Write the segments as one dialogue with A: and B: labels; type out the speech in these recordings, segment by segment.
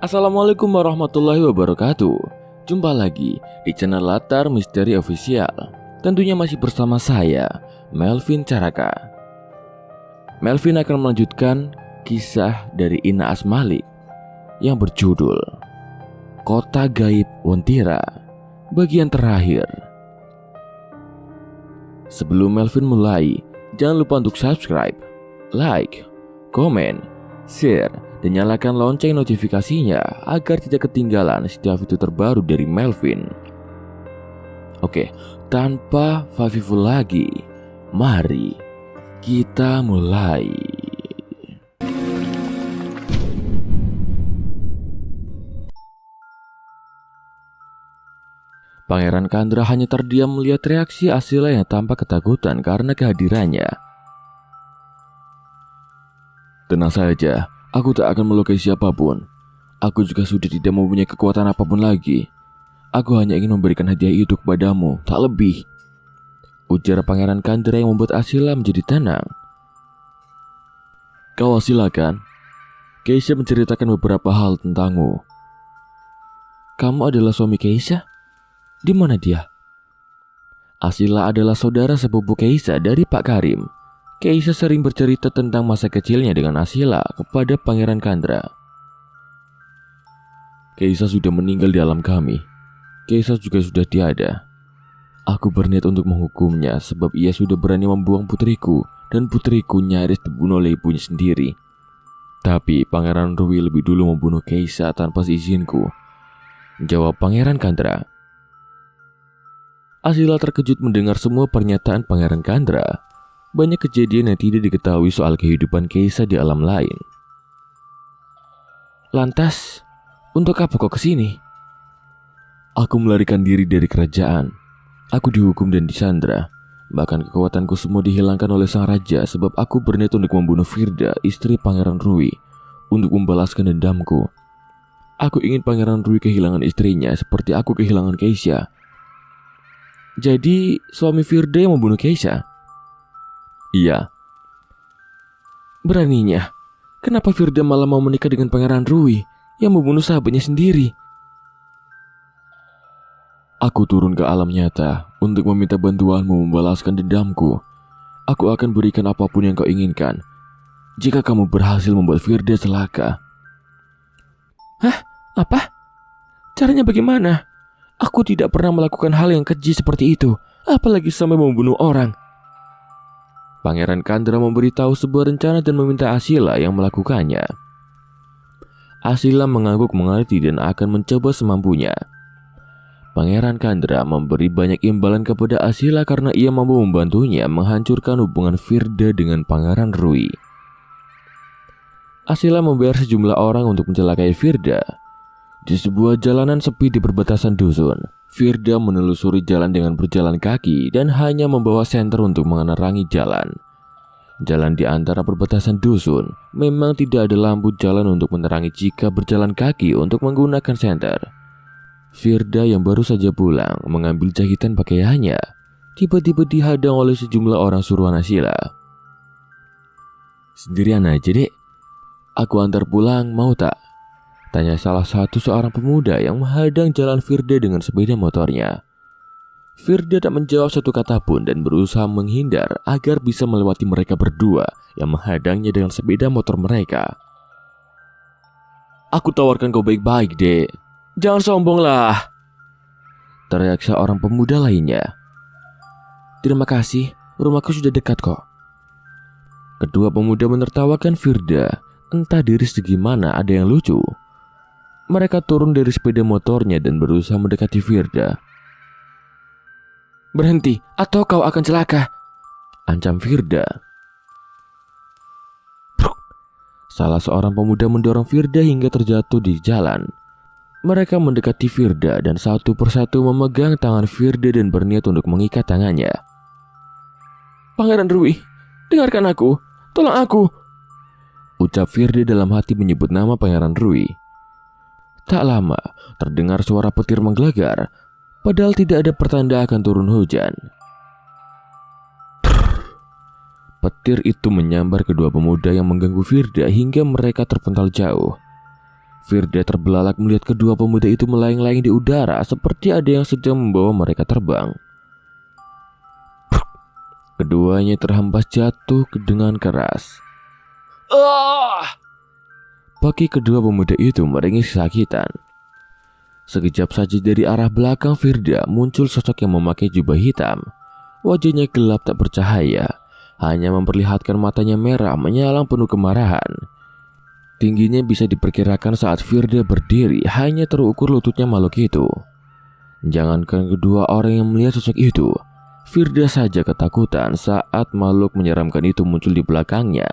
A: Assalamualaikum warahmatullahi wabarakatuh. Jumpa lagi di channel Latar Misteri Official. Tentunya masih bersama saya, Melvin Caraka. Melvin akan melanjutkan kisah dari Ina Asmalik yang berjudul Kota Gaib Wontira, bagian terakhir. Sebelum Melvin mulai, jangan lupa untuk subscribe, like, komen, share, dan nyalakan lonceng notifikasinya agar tidak ketinggalan setiap video terbaru dari Melvin. Oke, tanpa faviful lagi, mari kita mulai. Pangeran Kandra hanya terdiam melihat reaksi Asila yang tampak ketakutan karena kehadirannya. Tenang saja, aku tak akan melukai siapapun. Aku juga sudah tidak mempunyai kekuatan apapun lagi. Aku hanya ingin memberikan hadiah itu kepadamu, tak lebih. Ujar Pangeran Kandra yang membuat Asila menjadi tenang. Kau Asila kan? Keisha menceritakan beberapa hal tentangmu. Kamu adalah suami Keisha? Di mana dia? Asila adalah saudara sepupu Keisha dari Pak Karim. Keisha sering bercerita tentang masa kecilnya dengan Asila kepada Pangeran Kandra. Keisha sudah meninggal di alam kami. Keisha juga sudah tiada. Aku berniat untuk menghukumnya sebab ia sudah berani membuang putriku dan putriku nyaris dibunuh oleh ibunya sendiri. Tapi Pangeran Rui lebih dulu membunuh Keisha tanpa izinku, jawab Pangeran Kandra. Asila terkejut mendengar semua pernyataan Pangeran Kandra. Banyak kejadian yang tidak diketahui soal kehidupan Keisha di alam lain. Lantas, untuk apa kau kesini? Aku melarikan diri dari kerajaan. Aku dihukum dan disandra. Bahkan kekuatanku semua dihilangkan oleh sang raja sebab aku berniat untuk membunuh Firda, istri Pangeran Rui, untuk membalaskan dendamku. Aku ingin Pangeran Rui kehilangan istrinya seperti aku kehilangan Keisha. Jadi suami Firda yang membunuh Keisha? Iya. Beraninya, kenapa Firda malah mau menikah dengan Pangeran Rui yang membunuh sahabatnya sendiri? Aku turun ke alam nyata untuk meminta bantuanmu membalaskan dendamku. Aku akan berikan apapun yang kau inginkan jika kamu berhasil membuat Firda celaka. Hah? Apa? Caranya bagaimana? Aku tidak pernah melakukan hal yang keji seperti itu, apalagi sampai membunuh orang. Pangeran Kandra memberitahu sebuah rencana dan meminta Asila yang melakukannya. Asila mengangguk mengerti dan akan mencoba semampunya. Pangeran Kandra memberi banyak imbalan kepada Asila karena ia mampu membantunya menghancurkan hubungan Firda dengan Pangeran Rui. Asila membayar sejumlah orang untuk mencelakai Firda. Di sebuah jalanan sepi di perbatasan dusun, Firda menelusuri jalan dengan berjalan kaki dan hanya membawa senter untuk menerangi jalan. Jalan di antara perbatasan dusun memang tidak ada lampu jalan untuk menerangi jika berjalan kaki untuk menggunakan senter. Firda yang baru saja pulang mengambil jahitan pakaiannya, tiba-tiba dihadang oleh sejumlah orang suruhan Asila. Sendirian aja dek, aku antar pulang mau tak? Tanya salah satu seorang pemuda yang menghadang jalan Firda dengan sepeda motornya. Firda tak menjawab satu kata pun dan berusaha menghindar agar bisa melewati mereka berdua yang menghadangnya dengan sepeda motor mereka. Aku tawarkan kau baik-baik dek, jangan sombonglah, teriak seorang pemuda lainnya. Terima kasih, rumahku sudah dekat kok. Kedua pemuda menertawakan Firda, entah dari segi mana ada yang lucu. Mereka turun dari sepeda motornya dan berusaha mendekati Firda. Berhenti atau kau akan celaka, ancam Firda. Salah seorang pemuda mendorong Firda hingga terjatuh di jalan. Mereka mendekati Firda dan satu persatu memegang tangan Firda dan berniat untuk mengikat tangannya. Pangeran Rui, dengarkan aku, tolong aku, ucap Firda dalam hati menyebut nama Pangeran Rui. Tak lama, terdengar suara petir menggelegar, padahal tidak ada pertanda akan turun hujan. Petir itu menyambar kedua pemuda yang mengganggu Firda hingga mereka terpental jauh. Firda terbelalak melihat kedua pemuda itu melayang-layang di udara seperti ada yang sedang membawa mereka terbang. Keduanya terhempas jatuh dengan keras. Kaki kedua pemuda itu meringis kesakitan. Sekejap saja dari arah belakang Firda muncul sosok yang memakai jubah hitam. Wajahnya gelap tak bercahaya, hanya memperlihatkan matanya merah menyalang penuh kemarahan. Tingginya bisa diperkirakan saat Firda berdiri hanya terukur lututnya makhluk itu. Jangankan kedua orang yang melihat sosok itu, Firda saja ketakutan saat makhluk menyeramkan itu muncul di belakangnya.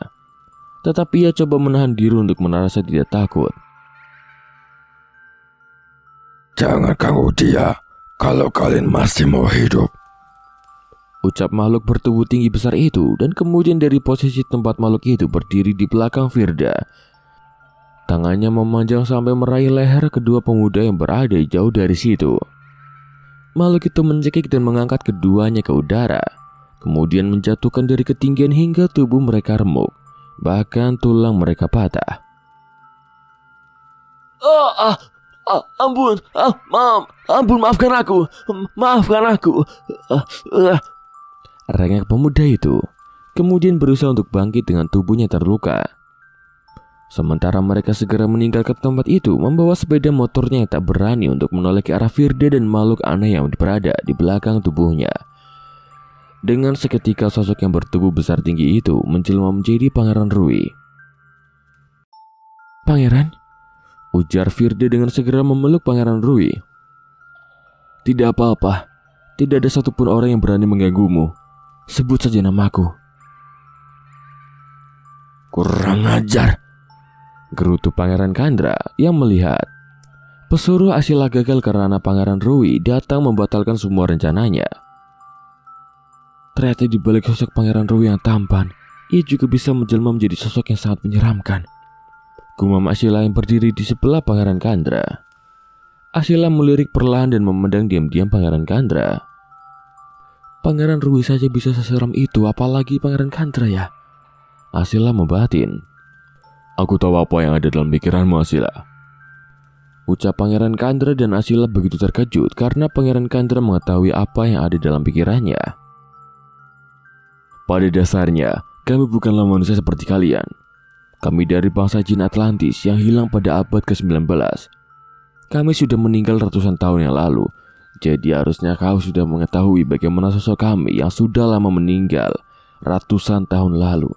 A: Tetapi ia coba menahan diri untuk merasa tidak takut.
B: Jangan ganggu dia kalau kalian masih mau hidup,
A: ucap makhluk bertubuh tinggi besar itu, dan kemudian dari posisi tempat makhluk itu berdiri di belakang Firda. Tangannya memanjang sampai meraih leher kedua pemuda yang berada jauh dari situ. Makhluk itu mencekik dan mengangkat keduanya ke udara, kemudian menjatuhkan dari ketinggian hingga tubuh mereka remuk, bahkan tulang mereka patah.
B: Ampun, maafkan aku.
A: Rengek pemuda itu kemudian berusaha untuk bangkit dengan tubuhnya terluka. Sementara mereka segera meninggalkan tempat itu membawa sepeda motornya yang tak berani untuk menoleh ke arah Firda dan makhluk aneh yang berada di belakang tubuhnya. Dengan seketika sosok yang bertubuh besar tinggi itu menjelma menjadi Pangeran Rui. "Pangeran?" ujar Firda dengan segera memeluk Pangeran Rui. "Tidak apa-apa, tidak ada satupun orang yang berani mengganggumu. Sebut saja namaku."
B: Kurang ajar,
A: gerutu Pangeran Kandra yang melihat. Pesuruh Asila gagal karena Pangeran Rui datang membatalkan semua rencananya. Ternyata di balik sosok Pangeran Rui yang tampan, ia juga bisa menjelma menjadi sosok yang sangat menyeramkan, gumam Asila yang berdiri di sebelah Pangeran Kandra. Asila melirik perlahan dan memandang diam-diam Pangeran Kandra. Pangeran Rui saja bisa seseram itu, apalagi Pangeran Kandra ya? Asila membatin. "Aku tahu apa yang ada dalam pikiranmu, Asila," ucap Pangeran Kandra, dan Asila begitu terkejut karena Pangeran Kandra mengetahui apa yang ada dalam pikirannya. "Pada dasarnya, kami bukanlah manusia seperti kalian. Kami dari bangsa jin Atlantis yang hilang pada abad ke-19. Kami sudah meninggal ratusan tahun yang lalu, jadi harusnya kau sudah mengetahui bagaimana sosok kami yang sudah lama meninggal ratusan tahun lalu.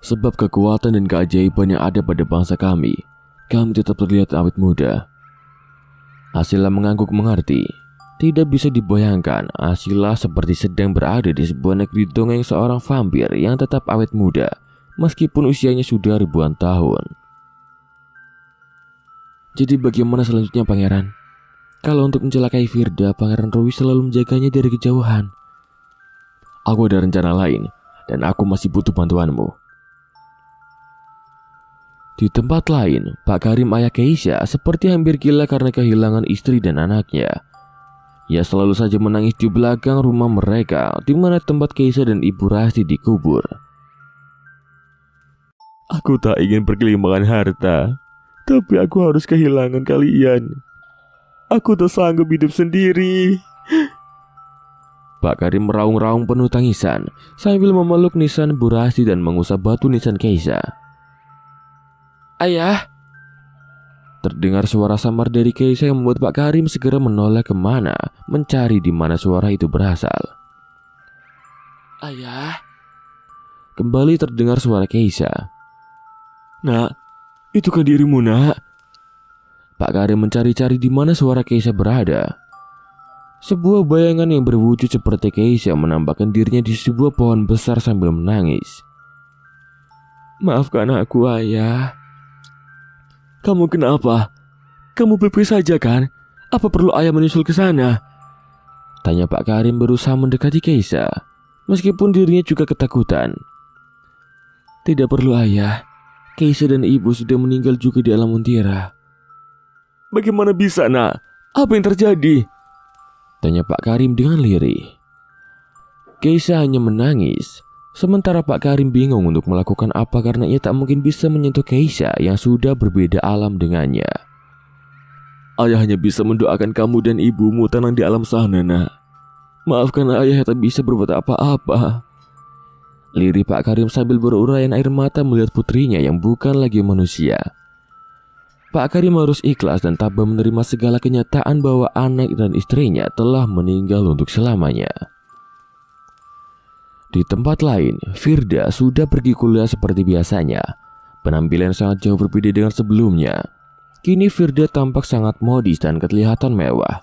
A: Sebab kekuatan dan keajaiban yang ada pada bangsa kami tetap terlihat awet muda." Asila mengangguk mengerti. Tidak bisa dibayangkan Asila seperti sedang berada di sebuah negeri dongeng seorang vampir yang tetap awet muda meskipun usianya sudah ribuan tahun. "Jadi bagaimana selanjutnya, Pangeran? Kalau untuk mencelakai Firda, Pangeran Rui selalu menjaganya dari kejauhan." "Aku ada rencana lain, dan aku masih butuh bantuanmu." Di tempat lain, Pak Karim ayah Keisha seperti hampir gila karena kehilangan istri dan anaknya. Ia selalu saja menangis di belakang rumah mereka, di mana tempat Keisha dan Ibu Rasti dikubur. "Aku tak ingin berkelimpahan harta, tapi aku harus kehilangan kalian. Aku tak sanggup hidup sendiri." Pak Karim meraung-raung penuh tangisan sambil memeluk nisan Bu Rasti dan mengusap batu nisan Keisha. "Ayah!" Terdengar suara samar dari Keisha yang membuat Pak Karim segera menoleh kemana, mencari di mana suara itu berasal. "Ayah!" Kembali terdengar suara Keisha. "Nak, itu kan dirimu, Nak." Pak Karim mencari-cari di mana suara Keisha berada. Sebuah bayangan yang berwujud seperti Keisha menampakkan dirinya di sebuah pohon besar sambil menangis. "Maafkan aku, Ayah." "Kamu kenapa? Kamu baik-baik saja kan? Apa perlu ayah menyusul ke sana?" tanya Pak Karim berusaha mendekati Keisha, meskipun dirinya juga ketakutan. "Tidak perlu, Ayah. Keisha dan ibu sudah meninggal juga di alam Untira." "Bagaimana bisa, Nak? Apa yang terjadi?" tanya Pak Karim dengan lirih. Keisha hanya menangis. Sementara Pak Karim bingung untuk melakukan apa karena ia tak mungkin bisa menyentuh Keisha yang sudah berbeda alam dengannya. Ayah hanya bisa mendoakan kamu dan ibumu tenang di alam sana, nak. Maafkan ayah tak bisa berbuat apa-apa. Lirih Pak Karim sambil beruraian air mata melihat putrinya yang bukan lagi manusia. Pak Karim harus ikhlas dan tabah menerima segala kenyataan bahwa anak dan istrinya telah meninggal untuk selamanya. Di tempat lain, Firda sudah pergi kuliah seperti biasanya. Penampilan sangat jauh berbeda dengan sebelumnya. Kini Firda tampak sangat modis dan kelihatan mewah.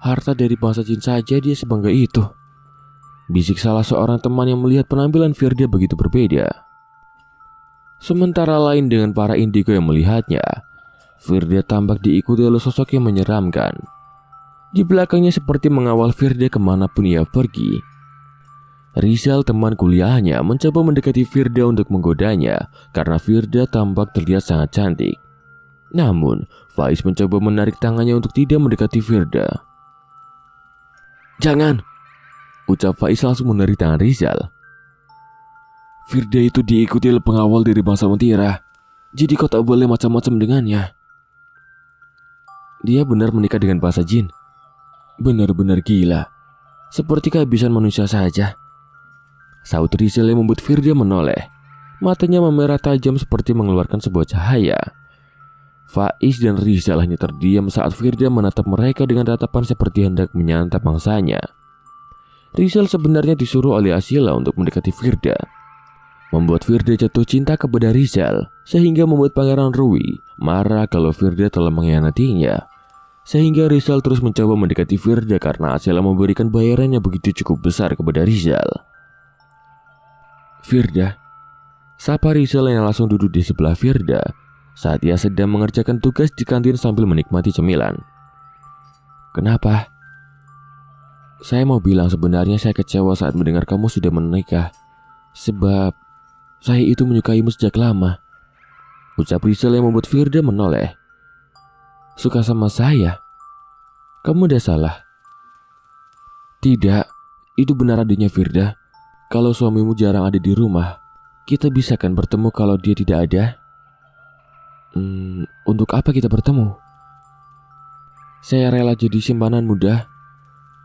A: Harta dari bangsa jin saja dia sebangga itu, bisik salah seorang teman yang melihat penampilan Firda begitu berbeda. Sementara lain dengan para indigo yang melihatnya, Firda tampak diikuti oleh sosok yang menyeramkan. Di belakangnya seperti mengawal Firda kemanapun ia pergi. Rizal, teman kuliahnya, mencoba mendekati Firda untuk menggodanya karena Firda tampak terlihat sangat cantik. Namun, Faiz mencoba menarik tangannya untuk tidak mendekati Firda. "Jangan!" ucap Faiz langsung menarik tangan Rizal. "Firda itu diikuti oleh pengawal dari bangsa Mentira, jadi kau tak boleh macam-macam dengannya." "Dia benar menikah dengan bangsa jin? Benar-benar gila, seperti kehabisan manusia saja," saut Rizal yang membuat Firda menoleh. Matanya memerah tajam seperti mengeluarkan sebuah cahaya. Faiz dan Rizal hanya terdiam saat Firda menatap mereka dengan tatapan seperti hendak menyantap mangsanya. Rizal sebenarnya disuruh oleh Asila untuk mendekati Firda, membuat Firda jatuh cinta kepada Rizal, sehingga membuat Pangeran Rui marah kalau Firda telah mengkhianatinya. Sehingga Rizal terus mencoba mendekati Firda karena Asila memberikan bayaran yang begitu cukup besar kepada Rizal. "Firda," sapa Rizal yang langsung duduk di sebelah Firda saat ia sedang mengerjakan tugas di kantin sambil menikmati cemilan. "Kenapa?" "Saya mau bilang sebenarnya saya kecewa saat mendengar kamu sudah menikah. Sebab saya itu menyukaimu sejak lama," ucap Rizal yang membuat Firda menoleh. "Suka sama saya? Kamu udah salah." "Tidak, itu benar adanya Firda. Kalau suamimu jarang ada di rumah, kita bisa kan bertemu kalau dia tidak ada?" Untuk apa kita bertemu?" "Saya rela jadi simpanan muda,"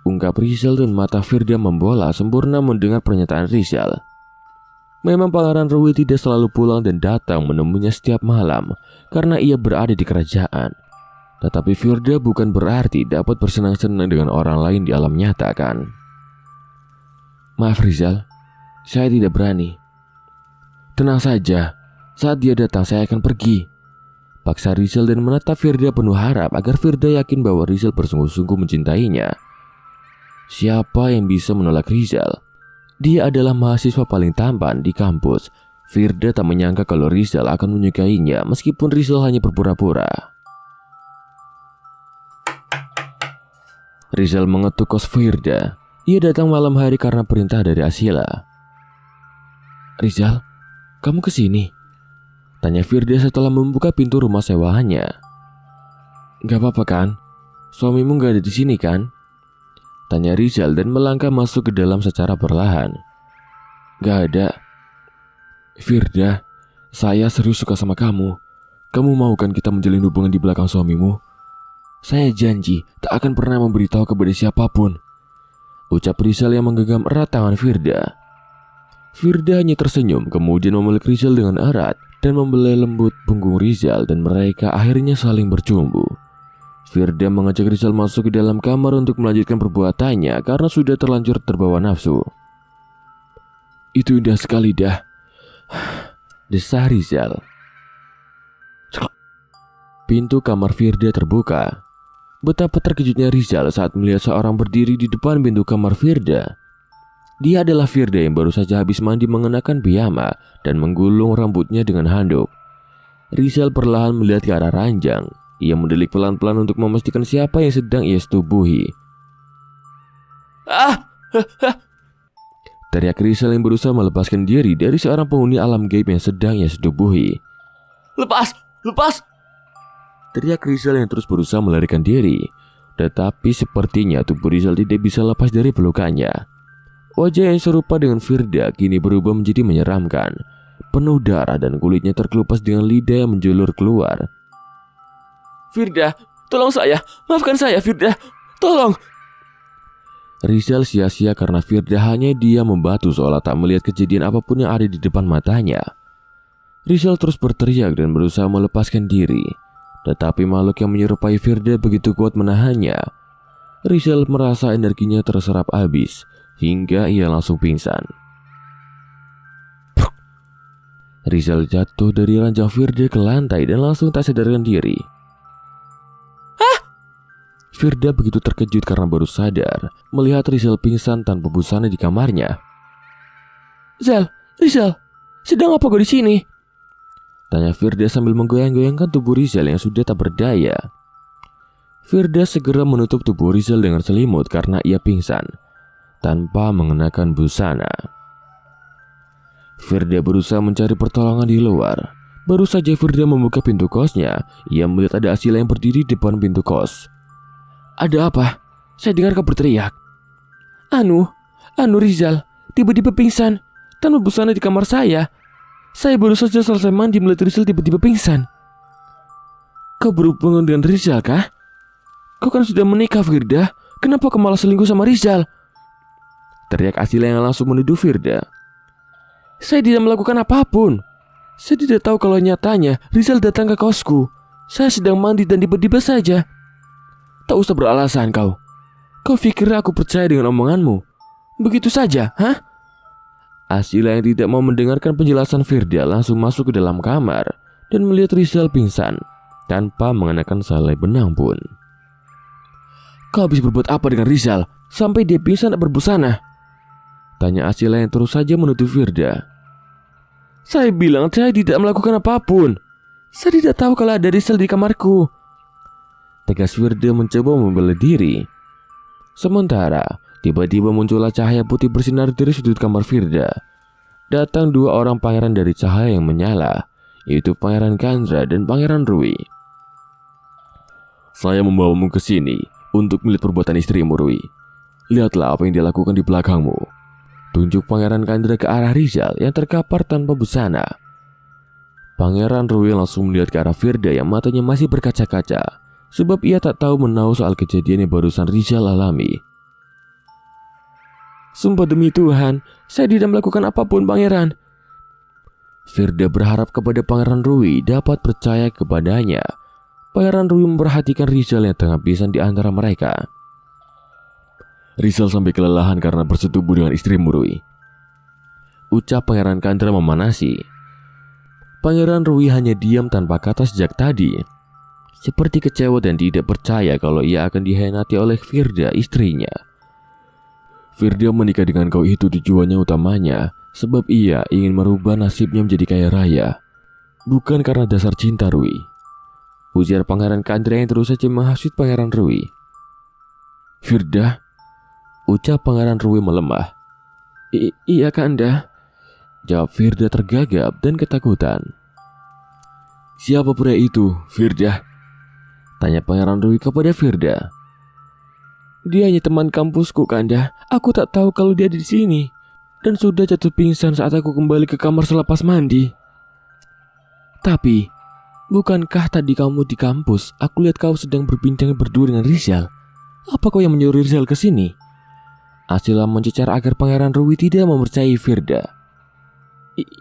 A: ungkap Rizal dan mata Firda membola sempurna mendengar pernyataan Rizal. Memang Pangeran Rui tidak selalu pulang dan datang menemuinya setiap malam karena ia berada di kerajaan. Tetapi Firda bukan berarti dapat bersenang-senang dengan orang lain di alam nyata, kan? "Maaf Rizal, saya tidak berani." "Tenang saja, saat dia datang saya akan pergi," paksa Rizal dan menatap Firda penuh harap agar Firda yakin bahwa Rizal bersungguh-sungguh mencintainya. Siapa yang bisa menolak Rizal? Dia adalah mahasiswa paling tampan di kampus. Firda tak menyangka kalau Rizal akan menyukainya meskipun Rizal hanya berpura-pura. Rizal mengetuk kos Firda. Ia datang malam hari karena perintah dari Asila. "Rizal, kamu kesini?" tanya Firda setelah membuka pintu rumah sewaannya. "Gak apa-apa kan? Suamimu gak ada di sini kan?" tanya Rizal dan melangkah masuk ke dalam secara perlahan. "Gak ada." "Firda, saya serius suka sama kamu. Kamu mau kan kita menjalin hubungan di belakang suamimu? Saya janji tak akan pernah memberitahu kepada siapapun," ucap Rizal yang menggenggam erat tangan Firda. Firda hanya tersenyum kemudian memeluk Rizal dengan erat dan membelai lembut punggung Rizal dan mereka akhirnya saling bercumbu. Firda mengajak Rizal masuk ke dalam kamar untuk melanjutkan perbuatannya karena sudah terlanjur terbawa nafsu. "Itu indah sekali dah," desah Rizal. Pintu kamar Firda terbuka. Betapa terkejutnya Rizal saat melihat seorang berdiri di depan pintu kamar Firda. Dia adalah Firda yang baru saja habis mandi mengenakan piyama dan menggulung rambutnya dengan handuk. Rizal perlahan melihat ke arah ranjang. Ia mendelik pelan-pelan untuk memastikan siapa yang sedang ia setubuhi. "Ah!" teriak Rizal yang berusaha melepaskan diri dari seorang penghuni alam gaib yang sedang ia setubuhi. "Lepas! Lepas!" teriak Rizal yang terus berusaha melarikan diri. Tetapi sepertinya tubuh Rizal tidak bisa lepas dari pelukannya. Wajah yang serupa dengan Firda kini berubah menjadi menyeramkan, penuh darah dan kulitnya terkelupas dengan lidah yang menjulur keluar. "Firda, tolong saya, maafkan saya Firda, tolong." Rizal sia-sia karena Firda hanya dia membatu seolah tak melihat kejadian apapun yang ada di depan matanya. Rizal terus berteriak dan berusaha melepaskan diri, tetapi makhluk yang menyerupai Firda begitu kuat menahannya. Rizal merasa energinya terserap habis hingga ia langsung pingsan. Rizal jatuh dari ranjang Firda ke lantai dan langsung tak sadarkan diri. Firda begitu terkejut karena baru sadar melihat Rizal pingsan tanpa busana di kamarnya. Rizal, sedang apa kau di sini?" tanya Firda sambil menggoyang-goyangkan tubuh Rizal yang sudah tak berdaya. Firda segera menutup tubuh Rizal dengan selimut karena ia pingsan tanpa mengenakan busana. Firda berusaha mencari pertolongan di luar. Baru saja Firda membuka pintu kosnya, ia melihat ada Asila yang berdiri di depan pintu kos. "Ada apa? Saya dengar kau berteriak." Anu Rizal, tiba-tiba pingsan tanpa busana di kamar saya. Saya baru saja selesai mandi melihat Rizal tiba-tiba pingsan." "Kau berhubungan dengan Rizal kah? Kau kan sudah menikah Firda, kenapa kau malah selingkuh sama Rizal?" teriak Asila yang langsung menuduh Firda. "Saya tidak melakukan apapun. Saya tidak tahu kalau nyatanya Rizal datang ke kosku. Saya sedang mandi dan tiba-tiba saja." "Tak usah beralasan kau. Kau pikir aku percaya dengan omonganmu? Begitu saja, hah?" Asila yang tidak mau mendengarkan penjelasan Firda langsung masuk ke dalam kamar dan melihat Rizal pingsan tanpa mengenakan selai benang pun. "Kau habis berbuat apa dengan Rizal sampai dia pingsan tak berbusana?" tanya Asila yang terus saja menuduh Firda. "Saya bilang saya tidak melakukan apapun. Saya tidak tahu kalau ada Rizal di kamarku," tegas Firda mencoba membela diri. Sementara tiba-tiba muncullah cahaya putih bersinar dari sudut kamar Firda. Datang dua orang pangeran dari cahaya yang menyala, yaitu Pangeran Kandra dan Pangeran Rui. "Saya membawamu ke sini untuk melihat perbuatan istrimu, Rui. Lihatlah apa yang dia lakukan di belakangmu." Tunjuk Pangeran Kandra ke arah Rizal yang terkapar tanpa busana. Pangeran Rui langsung melihat ke arah Firda yang matanya masih berkaca-kaca, sebab ia tak tahu menahu soal kejadian yang barusan Rizal alami. "Sumpah demi Tuhan, saya tidak melakukan apapun, Pangeran." Firda berharap kepada Pangeran Rui dapat percaya kepadanya. Pangeran Rui memperhatikan Rizal yang tengah pingsan di antara mereka. "Rizal sampai kelelahan karena bersetubuh dengan istrimu, Rui," ucap Pangeran Kandra memanasi. Pangeran Rui hanya diam tanpa kata sejak tadi, seperti kecewa dan tidak percaya kalau ia akan dikhianati oleh Firda, istrinya. "Firda menikah dengan kau itu tujuannya utamanya sebab ia ingin merubah nasibnya menjadi kaya raya, bukan karena dasar cinta, Rui," ujar Pangeran Kandra yang terus saja menghasut Pangeran Rui. "Firda?" ucap Pangeran Rui melemah. Iya Kanda," jawab Firda tergagap dan ketakutan. "Siapa pria itu, Firda?" tanya Pangeran Rui kepada Firda. "Dia hanya teman kampusku, Kanda. Aku tak tahu kalau dia ada di sini dan sudah jatuh pingsan saat aku kembali ke kamar selepas mandi." "Tapi, bukankah tadi kamu di kampus aku lihat kau sedang berbincang berdua dengan Rizal? Apa kau yang menyuruh Rizal ke sini?" Asila mencecar agar Pangeran Rui tidak mempercayai Firda.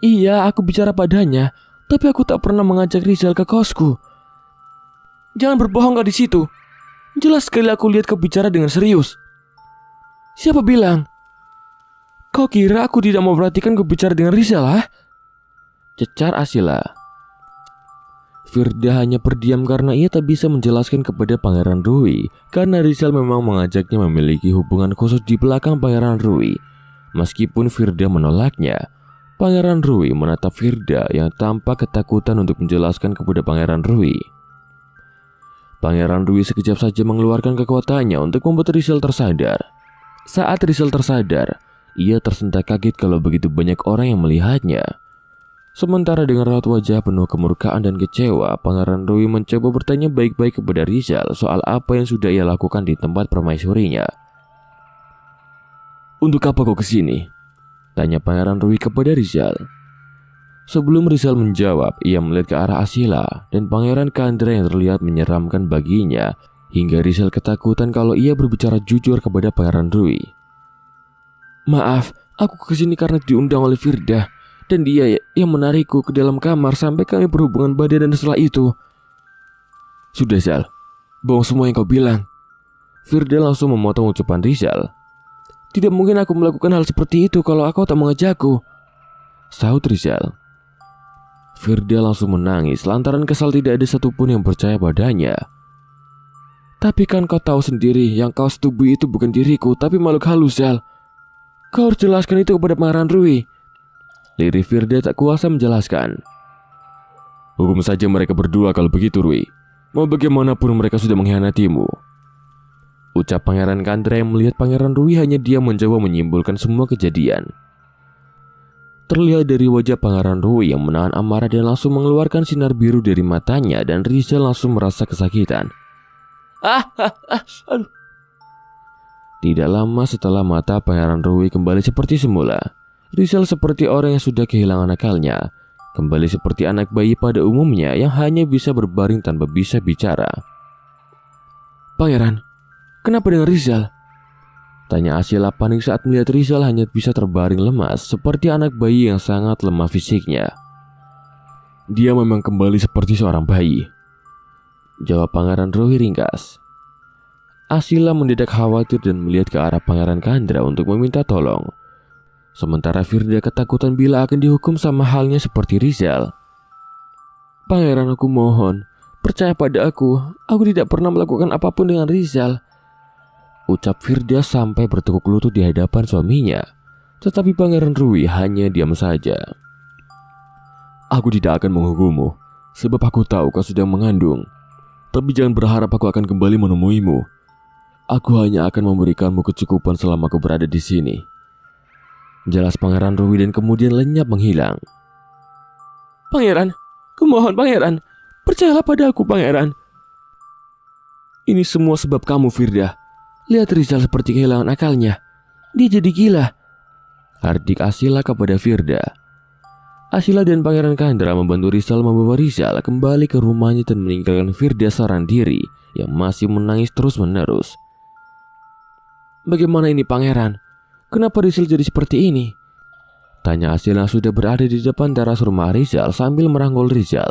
A: Iya, aku bicara padanya, tapi aku tak pernah mengajak Rizal ke kosku." "Jangan berbohong kau di situ. Jelas sekali aku lihat kau bicara dengan serius." "Siapa bilang? Kau kira aku tidak mau perhatikan kau bicara dengan Rizal, ah?" cecar Asila. Firda hanya berdiam karena ia tak bisa menjelaskan kepada Pangeran Rui karena Rizal memang mengajaknya memiliki hubungan khusus di belakang Pangeran Rui. Meskipun Firda menolaknya, Pangeran Rui menatap Firda yang tampak ketakutan untuk menjelaskan kepada Pangeran Rui. Pangeran Rui sekejap saja mengeluarkan kekuatannya untuk membuat Rizal tersadar. Saat Rizal tersadar, ia tersentak kaget kalau begitu banyak orang yang melihatnya. Sementara dengan raut wajah penuh kemurkaan dan kecewa, Pangeran Rui mencoba bertanya baik-baik kepada Rizal soal apa yang sudah ia lakukan di tempat permaisurinya. Untuk apa kau kesini? Tanya Pangeran Rui kepada Rizal. Sebelum Rizal menjawab, ia melihat ke arah Asila dan Pangeran Kandra yang terlihat menyeramkan baginya, hingga Rizal ketakutan kalau ia berbicara jujur kepada Pangeran Rui. Maaf, aku kesini karena diundang oleh Firda, dan dia yang menarikku ke dalam kamar sampai kami berhubungan badan, dan setelah itu... Sudah Zal, bohong semua yang kau bilang. Firda langsung memotong ucapan Rizal. Tidak mungkin aku melakukan hal seperti itu kalau aku tak mengajakku, sahut Rizal. Firda langsung menangis lantaran kesal tidak ada satupun yang percaya padanya. Tapi kan kau tahu sendiri, yang kau setubui itu bukan diriku tapi makhluk halus, Zal. Kau harus jelaskan itu kepada Pangeran Rui. Lirik Firda tak kuasa menjelaskan. Hukum saja mereka berdua kalau begitu, Rui. Mau bagaimanapun mereka sudah mengkhianatimu, ucap Pangeran Kandra yang melihat Pangeran Rui hanya diam mencoba menyimpulkan semua kejadian. Terlihat dari wajah Pangeran Rui yang menahan amarah dan langsung mengeluarkan sinar biru dari matanya, dan Rizal langsung merasa kesakitan. Aduh. Tidak lama setelah mata Pangeran Rui kembali seperti semula, Rizal seperti orang yang sudah kehilangan akalnya, kembali seperti anak bayi pada umumnya yang hanya bisa berbaring tanpa bisa bicara. Pangeran, kenapa dengan Rizal? Tanya Asila panik saat melihat Rizal hanya bisa terbaring lemas seperti anak bayi yang sangat lemah fisiknya. Dia memang kembali seperti seorang bayi, jawab Pangeran Rui ringkas. Asila mendadak khawatir dan melihat ke arah Pangeran Kandra untuk meminta tolong. Sementara Firda ketakutan bila akan dihukum sama halnya seperti Rizal. Pangeran, aku mohon, percaya pada aku tidak pernah melakukan apapun dengan Rizal, ucap Firda sampai bertekuk lutut di hadapan suaminya. Tetapi Pangeran Rui hanya diam saja. Aku tidak akan menghukummu, sebab aku tahu kau sedang mengandung. Tapi jangan berharap aku akan kembali menemuimu. Aku hanya akan memberikanmu kecukupan selama aku berada di sini, jelas Pangeran Rui, dan kemudian lenyap menghilang. Pangeran, kumohon Pangeran, percayalah pada aku Pangeran. Ini semua sebab kamu Firda. Lihat Rizal seperti kehilangan akalnya. Dia jadi gila, hardik Asila kepada Firda. Asila dan Pangeran Kandra membantu Rizal membawa Rizal kembali ke rumahnya dan meninggalkan Firda seorang diri yang masih menangis terus menerus. Bagaimana ini Pangeran? Kenapa Rizal jadi seperti ini? Tanya Asila yang sudah berada di depan teras rumah Rizal sambil merangkul Rizal.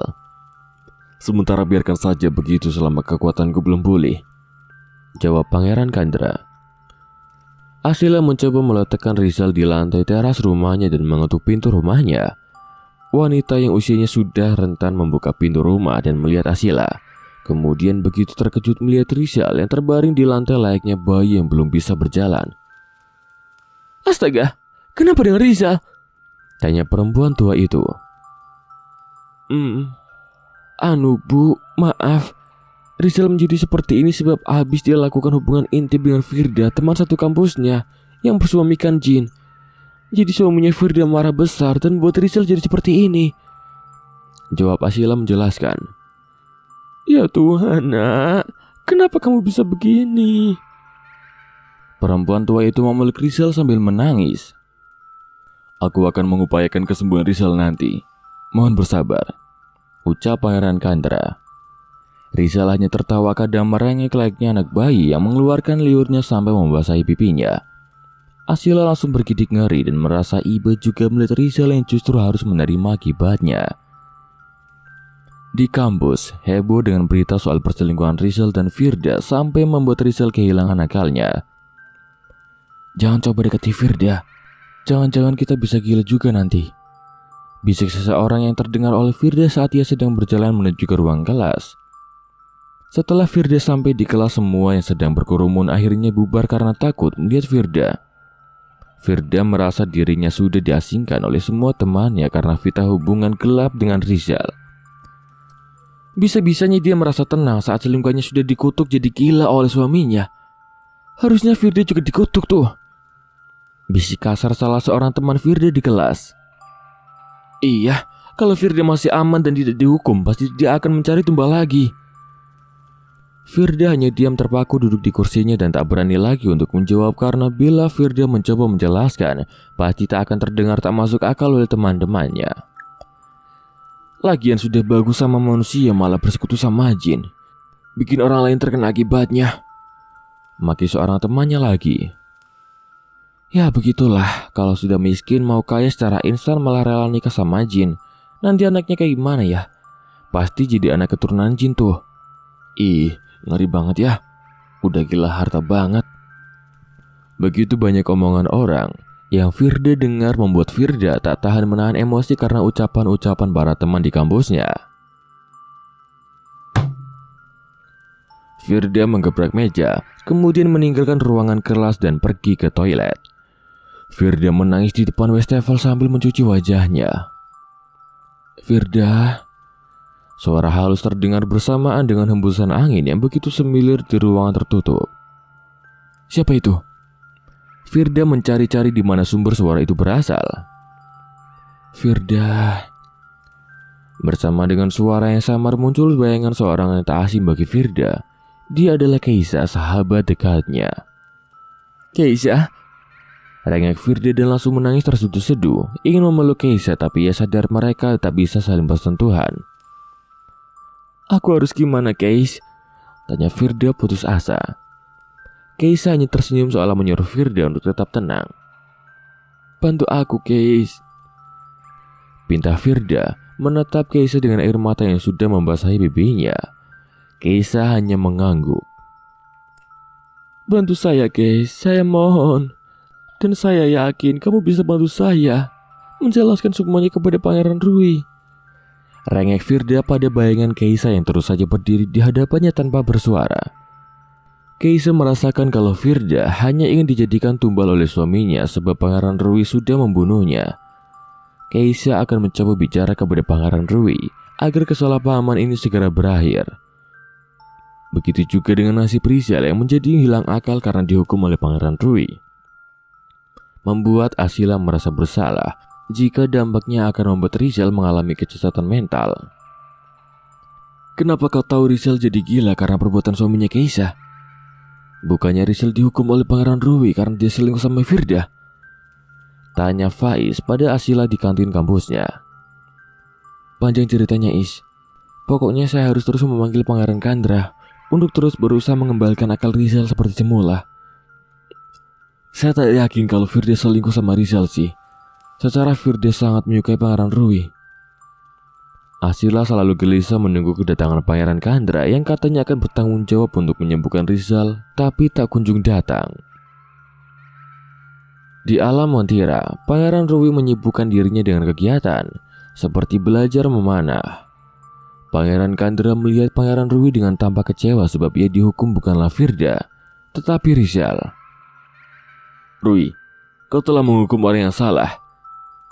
A: Sementara biarkan saja begitu selama kekuatanku belum pulih, jawab Pangeran Kandra. Asila mencoba meletakkan Rizal di lantai teras rumahnya dan mengetuk pintu rumahnya. Wanita yang usianya sudah rentan membuka pintu rumah dan melihat Asila. Kemudian begitu terkejut melihat Rizal yang terbaring di lantai layaknya bayi yang belum bisa berjalan. Astaga, kenapa dengan Rizal? Tanya perempuan tua itu. Bu, maaf. Rizal menjadi seperti ini sebab habis dia lakukan hubungan intim dengan Firda, teman satu kampusnya yang bersuamikan jin. Jadi suaminya Firda marah besar dan buat Rizal jadi seperti ini, jawab Asila menjelaskan. Ya Tuhan, nak, kenapa kamu bisa begini? Perempuan tua itu memeluk Rizal sambil menangis. Aku akan mengupayakan kesembuhan Rizal nanti. Mohon bersabar, ucap Pangeran Kandra. Rizal hanya tertawa kadang merengek layaknya anak bayi yang mengeluarkan liurnya sampai membasahi pipinya. Asila langsung bergidik ngeri dan merasa iba juga melihat Rizal yang justru harus menerima akibatnya. Di kampus, heboh dengan berita soal perselingkuhan Rizal dan Firda sampai membuat Rizal kehilangan akalnya. Jangan coba dekati Firda. Jangan-jangan kita bisa gila juga nanti, bisik seseorang yang terdengar oleh Firda saat ia sedang berjalan menuju ke ruang kelas. Setelah Firda sampai di kelas, semua yang sedang berkerumun akhirnya bubar karena takut melihat Firda. Firda merasa dirinya sudah diasingkan oleh semua temannya karena fitnah hubungan gelap dengan Rizal. Bisa-bisanya dia merasa tenang saat selingkuhannya sudah dikutuk jadi gila oleh suaminya. Harusnya Firda juga dikutuk tuh, bisik kasar salah seorang teman Firda di kelas. Iya, kalau Firda masih aman dan tidak dihukum, pasti dia akan mencari tumbal lagi. Firda hanya diam terpaku duduk di kursinya dan tak berani lagi untuk menjawab karena bila Firda mencoba menjelaskan, pasti tak akan terdengar tak masuk akal oleh teman-temannya. Lagian sudah bagus sama manusia malah bersekutu sama jin. Bikin orang lain terkena akibatnya. Maki seorang temannya lagi. Ya begitulah, kalau sudah miskin mau kaya secara instan malah rela nikah sama jin. Nanti anaknya kayak gimana ya? Pasti jadi anak keturunan jin tuh. Ih, ngeri banget ya. Udah gila harta banget. Begitu banyak omongan orang yang Firda dengar membuat Firda tak tahan menahan emosi karena ucapan-ucapan para teman di kampusnya. Firda menggebrak meja, kemudian meninggalkan ruangan kelas dan pergi ke toilet. Firda menangis di depan wastafel sambil mencuci wajahnya. Firda, suara halus terdengar bersamaan dengan hembusan angin yang begitu semilir di ruangan tertutup. Siapa itu? Firda mencari-cari di mana sumber suara itu berasal. Firda. Bersama dengan suara yang samar muncul bayangan seorang yang tak asing bagi Firda. Dia adalah Keisha, sahabat dekatnya. Keisha? Rengek Firda dan langsung menangis terseduh-seduh, ingin memeluk Keisha tapi ia sadar mereka tak bisa saling bersentuhan. Aku harus gimana, Keis? Tanya Firda putus asa. Keisha hanya tersenyum seolah menyuruh Firda untuk tetap tenang. Bantu aku, Keis. Pinta Firda menatap Keisha dengan air mata yang sudah membasahi pipinya. Keisha hanya mengangguk. Bantu saya, Keis, saya mohon. Dan saya yakin kamu bisa bantu saya menjelaskan semuanya kepada Pangeran Rui. Rengek Firda pada bayangan Keisha yang terus saja berdiri di hadapannya tanpa bersuara. Keisha merasakan kalau Firda hanya ingin dijadikan tumbal oleh suaminya sebab Pangeran Rui sudah membunuhnya. Keisha akan mencoba bicara kepada Pangeran Rui agar kesalahpahaman ini segera berakhir. Begitu juga dengan nasib Rizal yang menjadi hilang akal karena dihukum oleh Pangeran Rui. Membuat Asila merasa bersalah jika dampaknya akan membuat Rizal mengalami kecacatan mental. Kenapa kau tahu Rizal jadi gila karena perbuatan suaminya Keisha? Bukannya Rizal dihukum oleh Pangeran Rui karena dia selingkuh sama Firda? Tanya Faiz pada Asila di kantin kampusnya. Panjang ceritanya, Is. Pokoknya saya harus terus memanggil Pangeran Kandra untuk terus berusaha mengembalikan akal Rizal seperti semula. Saya tak yakin kalau Firda selingkuh sama Rizal sih. Secara Firda sangat menyukai Pangeran Rui. Asila selalu gelisah menunggu kedatangan Pangeran Kandra yang katanya akan bertanggung jawab untuk menyembuhkan Rizal, tapi tak kunjung datang. Di alam Montira, Pangeran Rui menyibukkan dirinya dengan kegiatan seperti belajar memanah. Pangeran Kandra melihat Pangeran Rui dengan tampak kecewa sebab ia dihukum bukanlah Firda, tetapi Rizal. Rui, kau telah menghukum orang yang salah.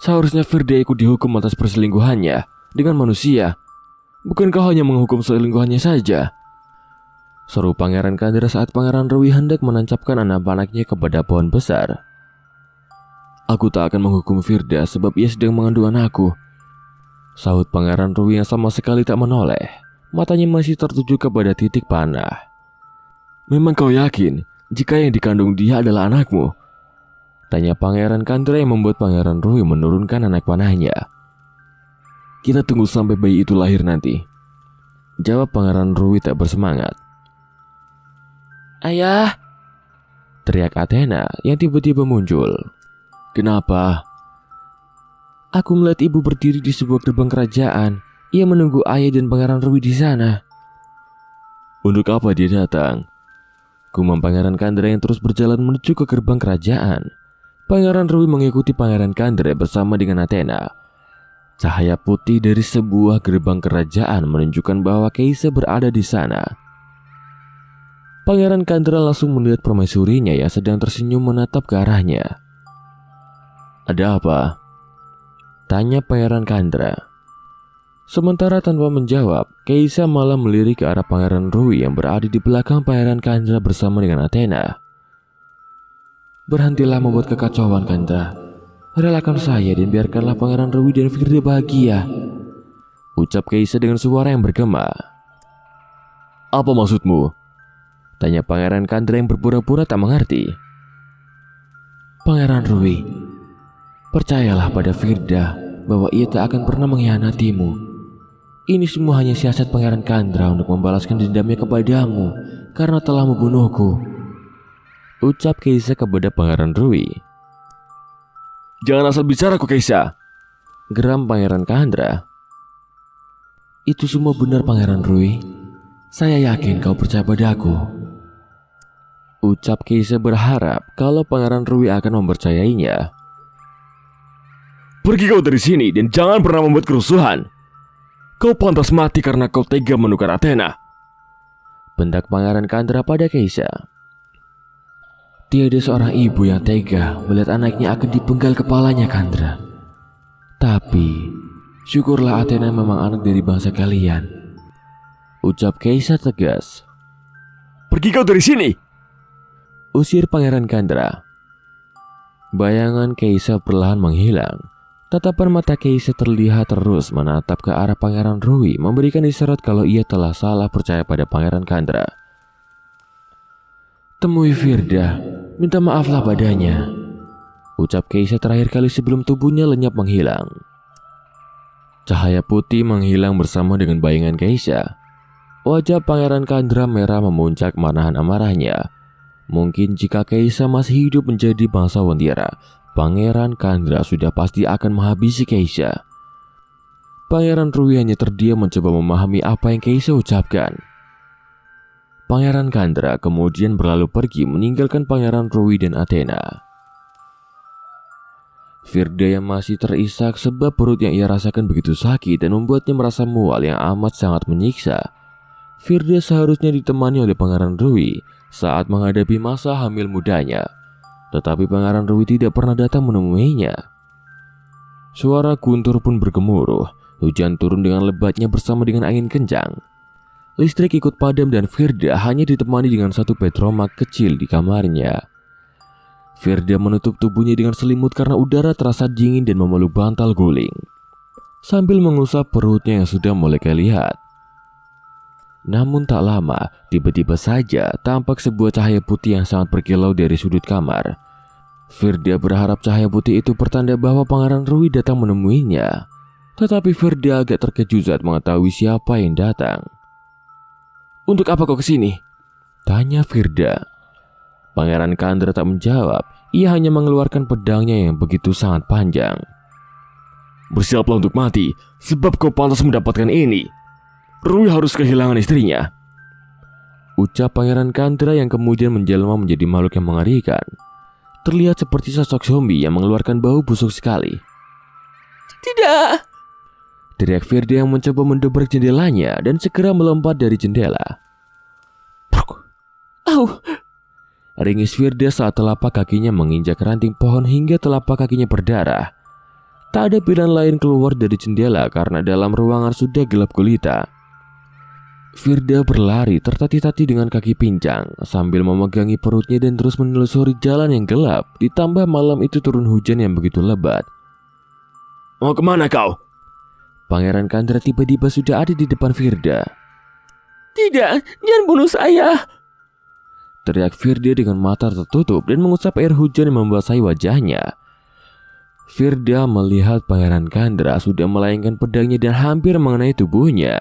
A: Seharusnya Firda ikut dihukum atas perselingkuhannya dengan manusia. Bukan kau hanya menghukum selingkuhannya saja. Seru Pangeran Kandra saat Pangeran Rui hendak menancapkan anak panahnya kepada pohon besar. Aku tak akan menghukum Firda sebab ia sedang mengandung anakku. Sahut Pangeran Rui yang sama sekali tak menoleh. Matanya masih tertuju kepada titik panah. Memang kau yakin jika yang dikandung dia adalah anakmu? Tanya Pangeran Kandra yang membuat Pangeran Rui menurunkan anak panahnya. Kita tunggu sampai bayi itu lahir nanti. Jawab Pangeran Rui tak bersemangat. Ayah! Teriak Athena yang tiba-tiba muncul. Kenapa? Aku melihat ibu berdiri di sebuah gerbang kerajaan. Ia menunggu ayah dan Pangeran Rui di sana. Untuk apa dia datang? Gumam Pangeran Kandra yang terus berjalan menuju ke gerbang kerajaan. Pangeran Rui mengikuti Pangeran Kandra bersama dengan Athena. Cahaya putih dari sebuah gerbang kerajaan menunjukkan bahwa Keisha berada di sana. Pangeran Kandra langsung melihat permaisurinya yang sedang tersenyum menatap ke arahnya. Ada apa? Tanya Pangeran Kandra. Sementara tanpa menjawab, Keisha malah melirik ke arah Pangeran Rui yang berada di belakang Pangeran Kandra bersama dengan Athena. Berhentilah membuat kekacauan, Kandra. Relakan saya dan biarkanlah Pangeran Rui dan Firda bahagia. Ucap Keisha dengan suara yang bergema. Apa maksudmu? Tanya Pangeran Kandra yang berpura-pura tak mengerti. Pangeran Rui, percayalah pada Firda bahwa ia tak akan pernah mengkhianatimu. Ini semua hanya siasat Pangeran Kandra untuk membalaskan dendamnya kepadamu karena telah membunuhku, ucap Keisa kepada Pangeran Rui. Jangan asal bicara kau Keisa, geram Pangeran Kandra. Itu semua benar Pangeran Rui. Saya yakin kau percaya padaku, ucap Keisa berharap kalau Pangeran Rui akan mempercayainya. Pergi kau dari sini dan jangan pernah membuat kerusuhan. Kau pantas mati karena kau tega menukar Athena, bentak Pangeran Kandra pada Keisa. Tiada seorang ibu yang tega melihat anaknya akan dipenggal kepalanya, Kandra. Tapi syukurlah Athena memang anak dari bangsa kalian, ucap Keisa tegas. Pergi kau dari sini, usir Pangeran Kandra. Bayangan Keisa perlahan menghilang. Tatapan mata Keisa terlihat terus menatap ke arah Pangeran Rui, memberikan isyarat kalau ia telah salah percaya pada Pangeran Kandra. Temui Firda, minta maaflah padanya, ucap Keisa terakhir kali sebelum tubuhnya lenyap menghilang. Cahaya putih menghilang bersama dengan bayangan Keisa. Wajah Pangeran Kandra merah memuncak manahan amarahnya. Mungkin jika Keisa masih hidup menjadi bangsawan Tiara, Pangeran Kandra sudah pasti akan menghabisi Keisa. Pangeran Rui hanya terdiam mencoba memahami apa yang Keisa ucapkan. Pangeran Kandra kemudian berlalu pergi meninggalkan Pangeran Rui dan Athena. Firda yang masih terisak sebab perut yang ia rasakan begitu sakit dan membuatnya merasa mual yang amat sangat menyiksa. Firda seharusnya ditemani oleh Pangeran Rui saat menghadapi masa hamil mudanya. Tetapi Pangeran Rui tidak pernah datang menemuinya. Suara guntur pun bergemuruh. Hujan turun dengan lebatnya bersama dengan angin kencang. Listrik ikut padam dan Firda hanya ditemani dengan satu petromak kecil di kamarnya. Firda menutup tubuhnya dengan selimut karena udara terasa dingin dan memeluk bantal guling, sambil mengusap perutnya yang sudah mulai kelihatan. Namun tak lama, tiba-tiba saja tampak sebuah cahaya putih yang sangat berkilau dari sudut kamar. Firda berharap cahaya putih itu pertanda bahwa Pangeran Rui datang menemuinya. Tetapi Firda agak terkejut saat mengetahui siapa yang datang. Untuk apa kau kesini? Tanya Firda. Pangeran Kandra tak menjawab. Ia hanya mengeluarkan pedangnya yang begitu sangat panjang. Bersiaplah untuk mati, sebab kau pantas mendapatkan ini. Rui harus kehilangan istrinya, ucap Pangeran Kandra yang kemudian menjelma menjadi makhluk yang mengerikan. Terlihat seperti sosok zombie yang mengeluarkan bau busuk sekali. Tidak! Teriak Firda yang mencoba mendobrak jendelanya dan segera melompat dari jendela. Au! Ringis Firda saat telapak kakinya menginjak ranting pohon hingga telapak kakinya berdarah. Tak ada pilihan lain keluar dari jendela karena dalam ruangan sudah gelap gulita. Firda berlari tertati-tati dengan kaki pincang sambil memegangi perutnya dan terus menelusuri jalan yang gelap. Ditambah malam itu turun hujan yang begitu lebat. Mau kemana kau? Pangeran Kandra tiba-tiba sudah ada di depan Firda. Tidak, jangan bunuh saya, teriak Firda dengan mata tertutup dan mengusap air hujan yang membasahi wajahnya. Firda melihat Pangeran Kandra sudah melayangkan pedangnya dan hampir mengenai tubuhnya.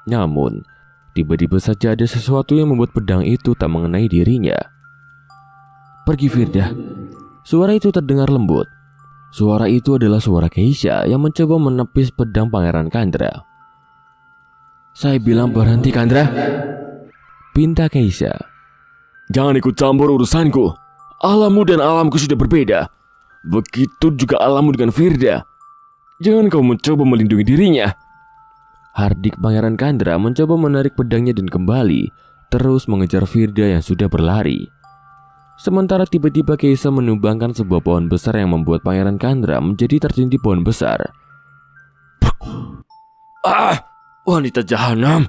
A: Namun, tiba-tiba saja ada sesuatu yang membuat pedang itu tak mengenai dirinya. Pergi Firda. Suara itu terdengar lembut. Suara itu adalah suara Keisa yang mencoba menepis pedang Pangeran Kandra. Saya bilang berhenti Kandra, pinta Keisa. Jangan ikut campur urusanku. Alammu dan alamku sudah berbeda. Begitu juga alammu dengan Firda. Jangan kau mencoba melindungi dirinya. Hardik Pangeran Kandra mencoba menarik pedangnya dan kembali terus mengejar Firda yang sudah berlari. Sementara tiba-tiba Keisa menumbangkan sebuah pohon besar yang membuat Pangeran Kandra menjadi tertindih pohon besar. Ah, wanita jahanam,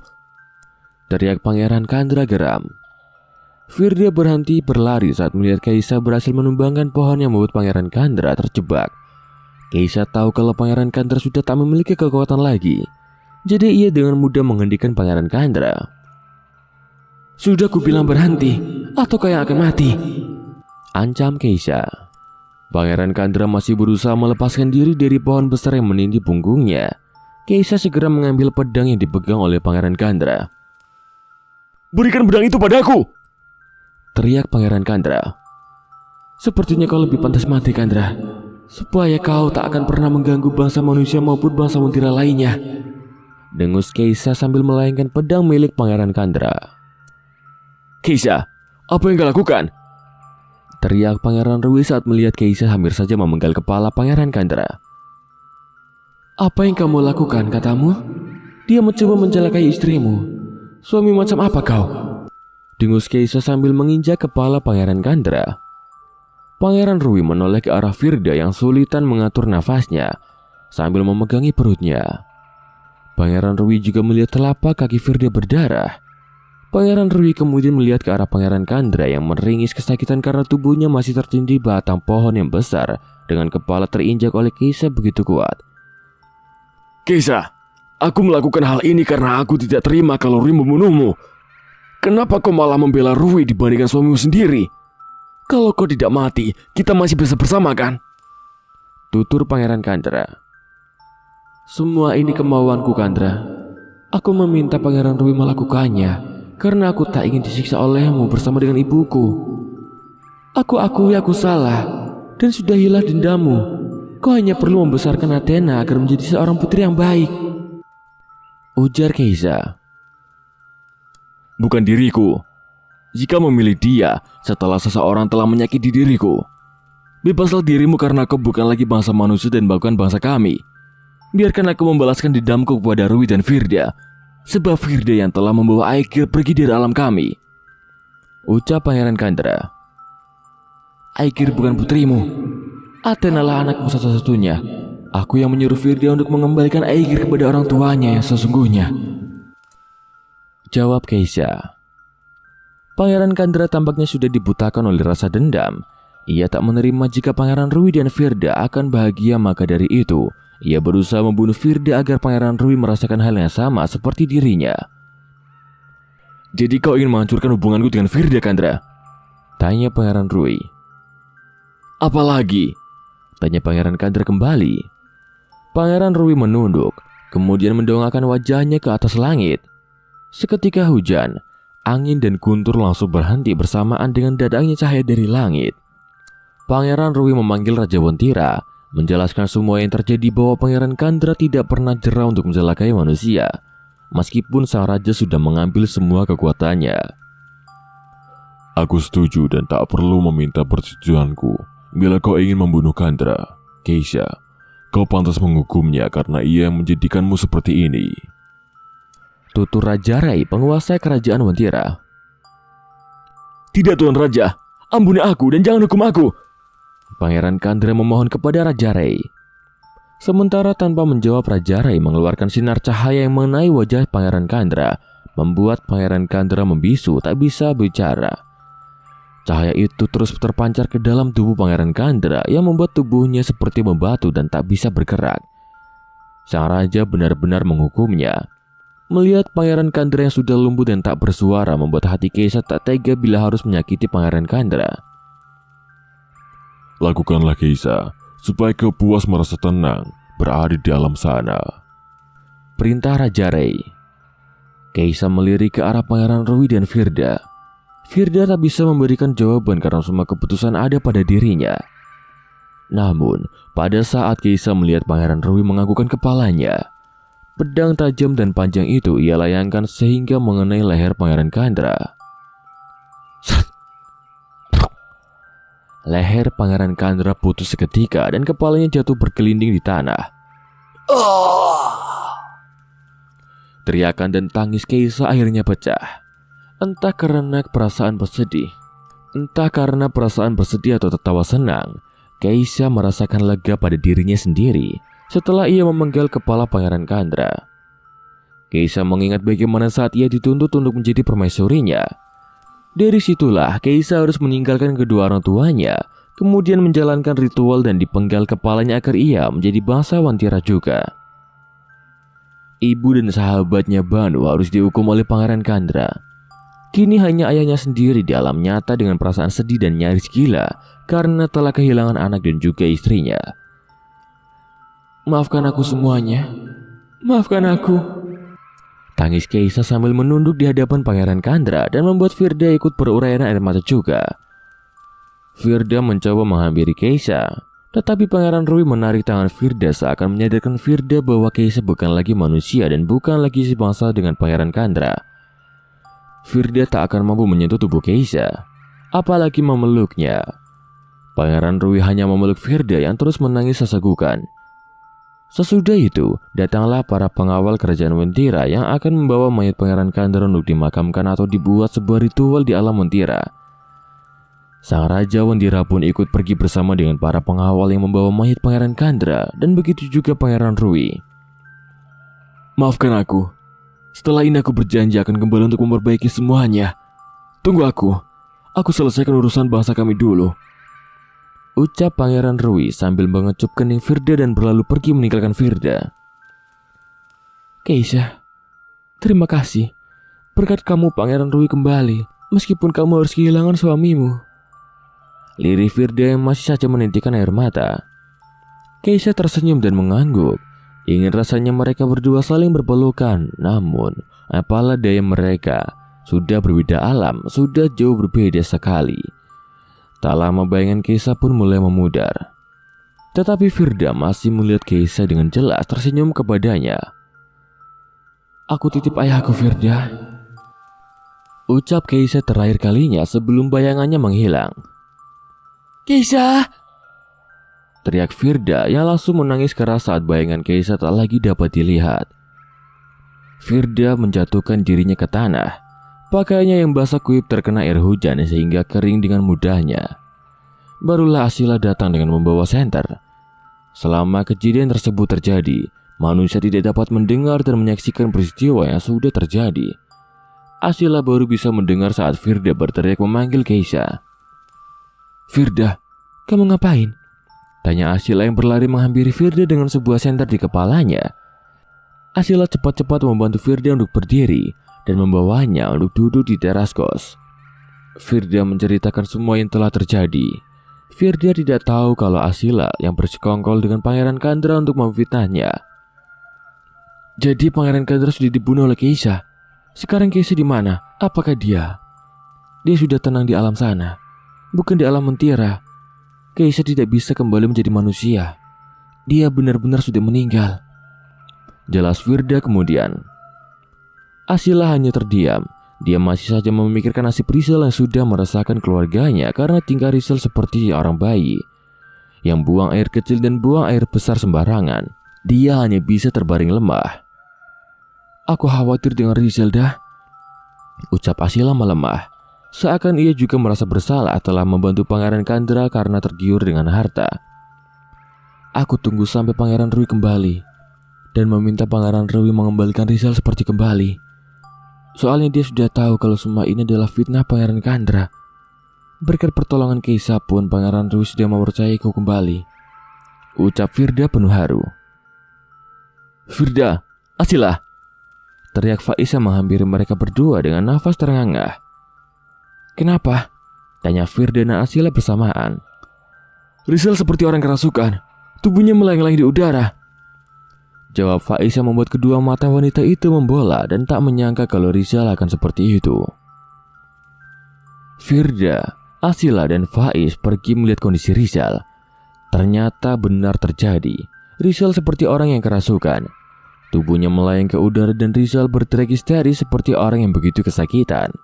A: teriak Pangeran Kandra geram. Firda berhenti berlari saat melihat Keisa berhasil menumbangkan pohon yang membuat Pangeran Kandra terjebak. Keisa tahu kalau Pangeran Kandra sudah tak memiliki kekuatan lagi. Jadi ia dengan mudah menghentikan Pangeran Kandra. Sudah kubilang berhenti, atau kau yang akan mati, ancam Keisha. Pangeran Kandra masih berusaha melepaskan diri dari pohon besar yang menindih punggungnya. Keisha segera mengambil pedang yang dipegang oleh Pangeran Kandra. "Berikan pedang itu padaku!" teriak Pangeran Kandra. "Sepertinya kau lebih pantas mati, Kandra, supaya kau tak akan pernah mengganggu bangsa manusia maupun bangsa Muntira lainnya," dengus Keisha sambil melayangkan pedang milik Pangeran Kandra. "Keisha, apa yang kau lakukan?" teriak Pangeran Rui saat melihat Keisha hampir saja memenggal kepala Pangeran Kandra. "Apa yang kamu lakukan, katamu? Dia mencoba mencelakai istrimu. Suami macam apa kau?" dengus Keisha sambil menginjak kepala Pangeran Kandra. Pangeran Rui menoleh ke arah Firda yang sulitan mengatur nafasnya sambil memegangi perutnya. Pangeran Rui juga melihat telapak kaki Firda berdarah. Pangeran Rui kemudian melihat ke arah Pangeran Kandra yang meringis kesakitan karena tubuhnya masih tertindih batang pohon yang besar dengan kepala terinjak oleh Keisha begitu kuat. "Keisha, aku melakukan hal ini karena aku tidak terima kalau Rui membunuhmu. Kenapa kau malah membela Rui dibandingkan suamimu sendiri? Kalau kau tidak mati, kita masih bisa bersama kan?" tutur Pangeran Kandra. "Semua ini kemauanku, Kandra. Aku meminta Pangeran Rui melakukannya karena aku tak ingin disiksa olehmu bersama dengan ibuku. Aku akui aku salah dan sudah hilang dendammu. Kau hanya perlu membesarkan Athena agar menjadi seorang putri yang baik," ujar Keisha. "Bukan diriku. Jika memilih dia setelah seseorang telah menyakiti diriku, bebaslah dirimu karena kau bukan lagi bangsa manusia dan bukan bangsa kami. Biarkan aku membalaskan dendamku kepada Rui dan Firda, sebab Firda yang telah membawa Aegir pergi dari alam kami," ucap Pangeran Kandra. "Aegir bukan putrimu. Athena lah anakmu satu-satunya. Aku yang menyuruh Firda untuk mengembalikan Aegir kepada orang tuanya yang sesungguhnya," jawab Keisha. Pangeran Kandra tampaknya sudah dibutakan oleh rasa dendam. Ia tak menerima jika Pangeran Rui dan Firda akan bahagia, maka dari itu ia berusaha membunuh Firda agar Pangeran Rui merasakan hal yang sama seperti dirinya. "Jadi kau ingin menghancurkan hubunganku dengan Firda, Kandra?" tanya Pangeran Rui. "Apalagi?" tanya Pangeran Kandra kembali. Pangeran Rui menunduk, kemudian mendongakkan wajahnya ke atas langit. Seketika hujan, angin dan guntur langsung berhenti bersamaan dengan datangnya cahaya dari langit. Pangeran Rui memanggil Raja Wontira, menjelaskan semua yang terjadi bahwa Pangeran Kandra tidak pernah jera untuk mencelakai manusia, meskipun sang raja sudah mengambil semua kekuatannya.
B: Aku setuju dan tak perlu meminta persetujuanku bila kau ingin membunuh Kandra. Keisha, kau pantas menghukumnya karena ia yang menjadikanmu seperti ini,
A: tutur Raja Rai, penguasa kerajaan Wontira.
B: Tidak, Tuan Raja, ampuni aku dan jangan hukum aku,
A: Pangeran Kandra memohon kepada Raja Rai. Sementara tanpa menjawab, Raja Rai mengeluarkan sinar cahaya yang mengenai wajah Pangeran Kandra, membuat Pangeran Kandra membisu tak bisa bicara. Cahaya itu terus terpancar ke dalam tubuh Pangeran Kandra yang membuat tubuhnya seperti membatu dan tak bisa bergerak. Sang raja benar-benar menghukumnya. Melihat Pangeran Kandra yang sudah lumpuh dan tak bersuara membuat hati Keisha tak tega bila harus menyakiti Pangeran Kandra.
B: Lakukanlah Keisha, supaya kau puas merasa tenang berada di alam sana,
A: perintah Raja Rai. Keisha melirik ke arah Pangeran Rui dan Firda. Firda tak bisa memberikan jawaban karena semua keputusan ada pada dirinya. Namun, pada saat Keisha melihat Pangeran Rui menganggukkan kepalanya, pedang tajam dan panjang itu ia layangkan sehingga mengenai leher Pangeran Kandra. Leher Pangeran Kandra putus seketika dan kepalanya jatuh bergelinding di tanah. Teriakan dan tangis Keisha akhirnya pecah. Entah karena perasaan bersedih, atau tertawa senang, Keisha merasakan lega pada dirinya sendiri setelah ia memenggal kepala Pangeran Kandra. Keisha mengingat bagaimana saat ia dituntut untuk menjadi permaisurinya. Dari situlah Keisha harus meninggalkan kedua orang tuanya, kemudian menjalankan ritual dan dipenggal kepalanya agar ia menjadi bangsa Wontira juga. Ibu dan sahabatnya Banu harus dihukum oleh Pangeran Kandra. Kini hanya ayahnya sendiri di alam nyata dengan perasaan sedih dan nyaris gila karena telah kehilangan anak dan juga istrinya. Maafkan aku semuanya. Maafkan aku. Tangis Keisha sambil menunduk di hadapan Pangeran Kandra dan membuat Firda ikut berurayan air mata juga. Firda mencoba menghampiri Keisha, tetapi Pangeran Rui menarik tangan Firda seakan menyadarkan Firda bahwa Keisha bukan lagi manusia dan bukan lagi sebangsa dengan Pangeran Kandra. Firda tak akan mampu menyentuh tubuh Keisha, apalagi memeluknya. Pangeran Rui hanya memeluk Firda yang terus menangis sesagukan. Sesudah itu, datanglah para pengawal kerajaan Wentira yang akan membawa mayat Pangeran Kandra untuk dimakamkan atau dibuat sebuah ritual di alam Wentira. Sang Raja Wentira pun ikut pergi bersama dengan para pengawal yang membawa mayat Pangeran Kandra dan begitu juga Pangeran Rui. Maafkan aku. Setelah ini aku berjanji akan kembali untuk memperbaiki semuanya. Tunggu aku. Aku selesaikan urusan bangsa kami dulu. Ucap Pangeran Rui sambil mengecup kening Firda dan berlalu pergi meninggalkan Firda. Keisha, terima kasih. Berkat kamu Pangeran Rui kembali, meskipun kamu harus kehilangan suamimu. Lirih Firda yang masih saja menitikkan air mata. Keisha tersenyum dan mengangguk. Ingin rasanya mereka berdua saling berpelukan, namun apalah daya mereka, sudah berbeda alam, sudah jauh berbeda sekali. Tak lama bayangan Keisha pun mulai memudar. Tetapi Firda masih melihat Keisha dengan jelas tersenyum kepadanya. Aku titip ayahku Firda. Ucap Keisha terakhir kalinya sebelum bayangannya menghilang. Keisha! Teriak Firda yang langsung menangis keras saat bayangan Keisha tak lagi dapat dilihat. Firda menjatuhkan dirinya ke tanah. Pakaiannya yang basah kuyup terkena air hujan sehingga kering dengan mudahnya. Barulah Asila datang dengan membawa senter. Selama kejadian tersebut terjadi, manusia tidak dapat mendengar dan menyaksikan peristiwa yang sudah terjadi. Asila baru bisa mendengar saat Firda berteriak memanggil Keisha. Firda, kamu ngapain? Tanya Asila yang berlari menghampiri Firda dengan sebuah senter di kepalanya. Asila cepat-cepat membantu Firda untuk berdiri dan membawanya untuk duduk di teras kos. Firda menceritakan semua yang telah terjadi. Firda tidak tahu kalau Asila yang bersekongkol dengan Pangeran Kandra untuk memfitnahnya. Jadi Pangeran Kandra sudah dibunuh oleh Keisha. Sekarang Keisha di mana? Apakah dia? Dia sudah tenang di alam sana, bukan di alam Wentira. Keisha tidak bisa kembali menjadi manusia. Dia benar-benar sudah meninggal. Jelas Firda kemudian. Asila hanya terdiam. Dia masih saja memikirkan nasib Rizal yang sudah meresahkan keluarganya karena tingkah Rizal seperti orang bayi yang buang air kecil dan buang air besar sembarangan. Dia hanya bisa terbaring lemah. Aku khawatir dengan Rizal dah. Ucap Asila melemah. Seakan ia juga merasa bersalah telah membantu Pangeran Kandra karena tergiur dengan harta. Aku tunggu sampai Pangeran Rui kembali dan meminta Pangeran Rui mengembalikan Rizal seperti kembali. Soalnya dia sudah tahu kalau semua ini adalah fitnah Pangeran Kandra. Berkat pertolongan Keisha pun Pangeran Rui sudah mempercayaiku kembali. Ucap Firda penuh haru. Firda, Asila! Teriak Faiza menghampiri mereka berdua dengan nafas terengah-engah. Kenapa? Tanya Firda dan Asila bersamaan. Rizal seperti orang kerasukan. Tubuhnya melayang-layang di udara. Jawab Faiza membuat kedua mata wanita itu membola dan tak menyangka kalau Rizal akan seperti itu. Firda, Asila dan Faiz pergi melihat kondisi Rizal. Ternyata benar terjadi. Rizal seperti orang yang kerasukan. Tubuhnya melayang ke udara dan Rizal berteriak histeris seperti orang yang begitu kesakitan.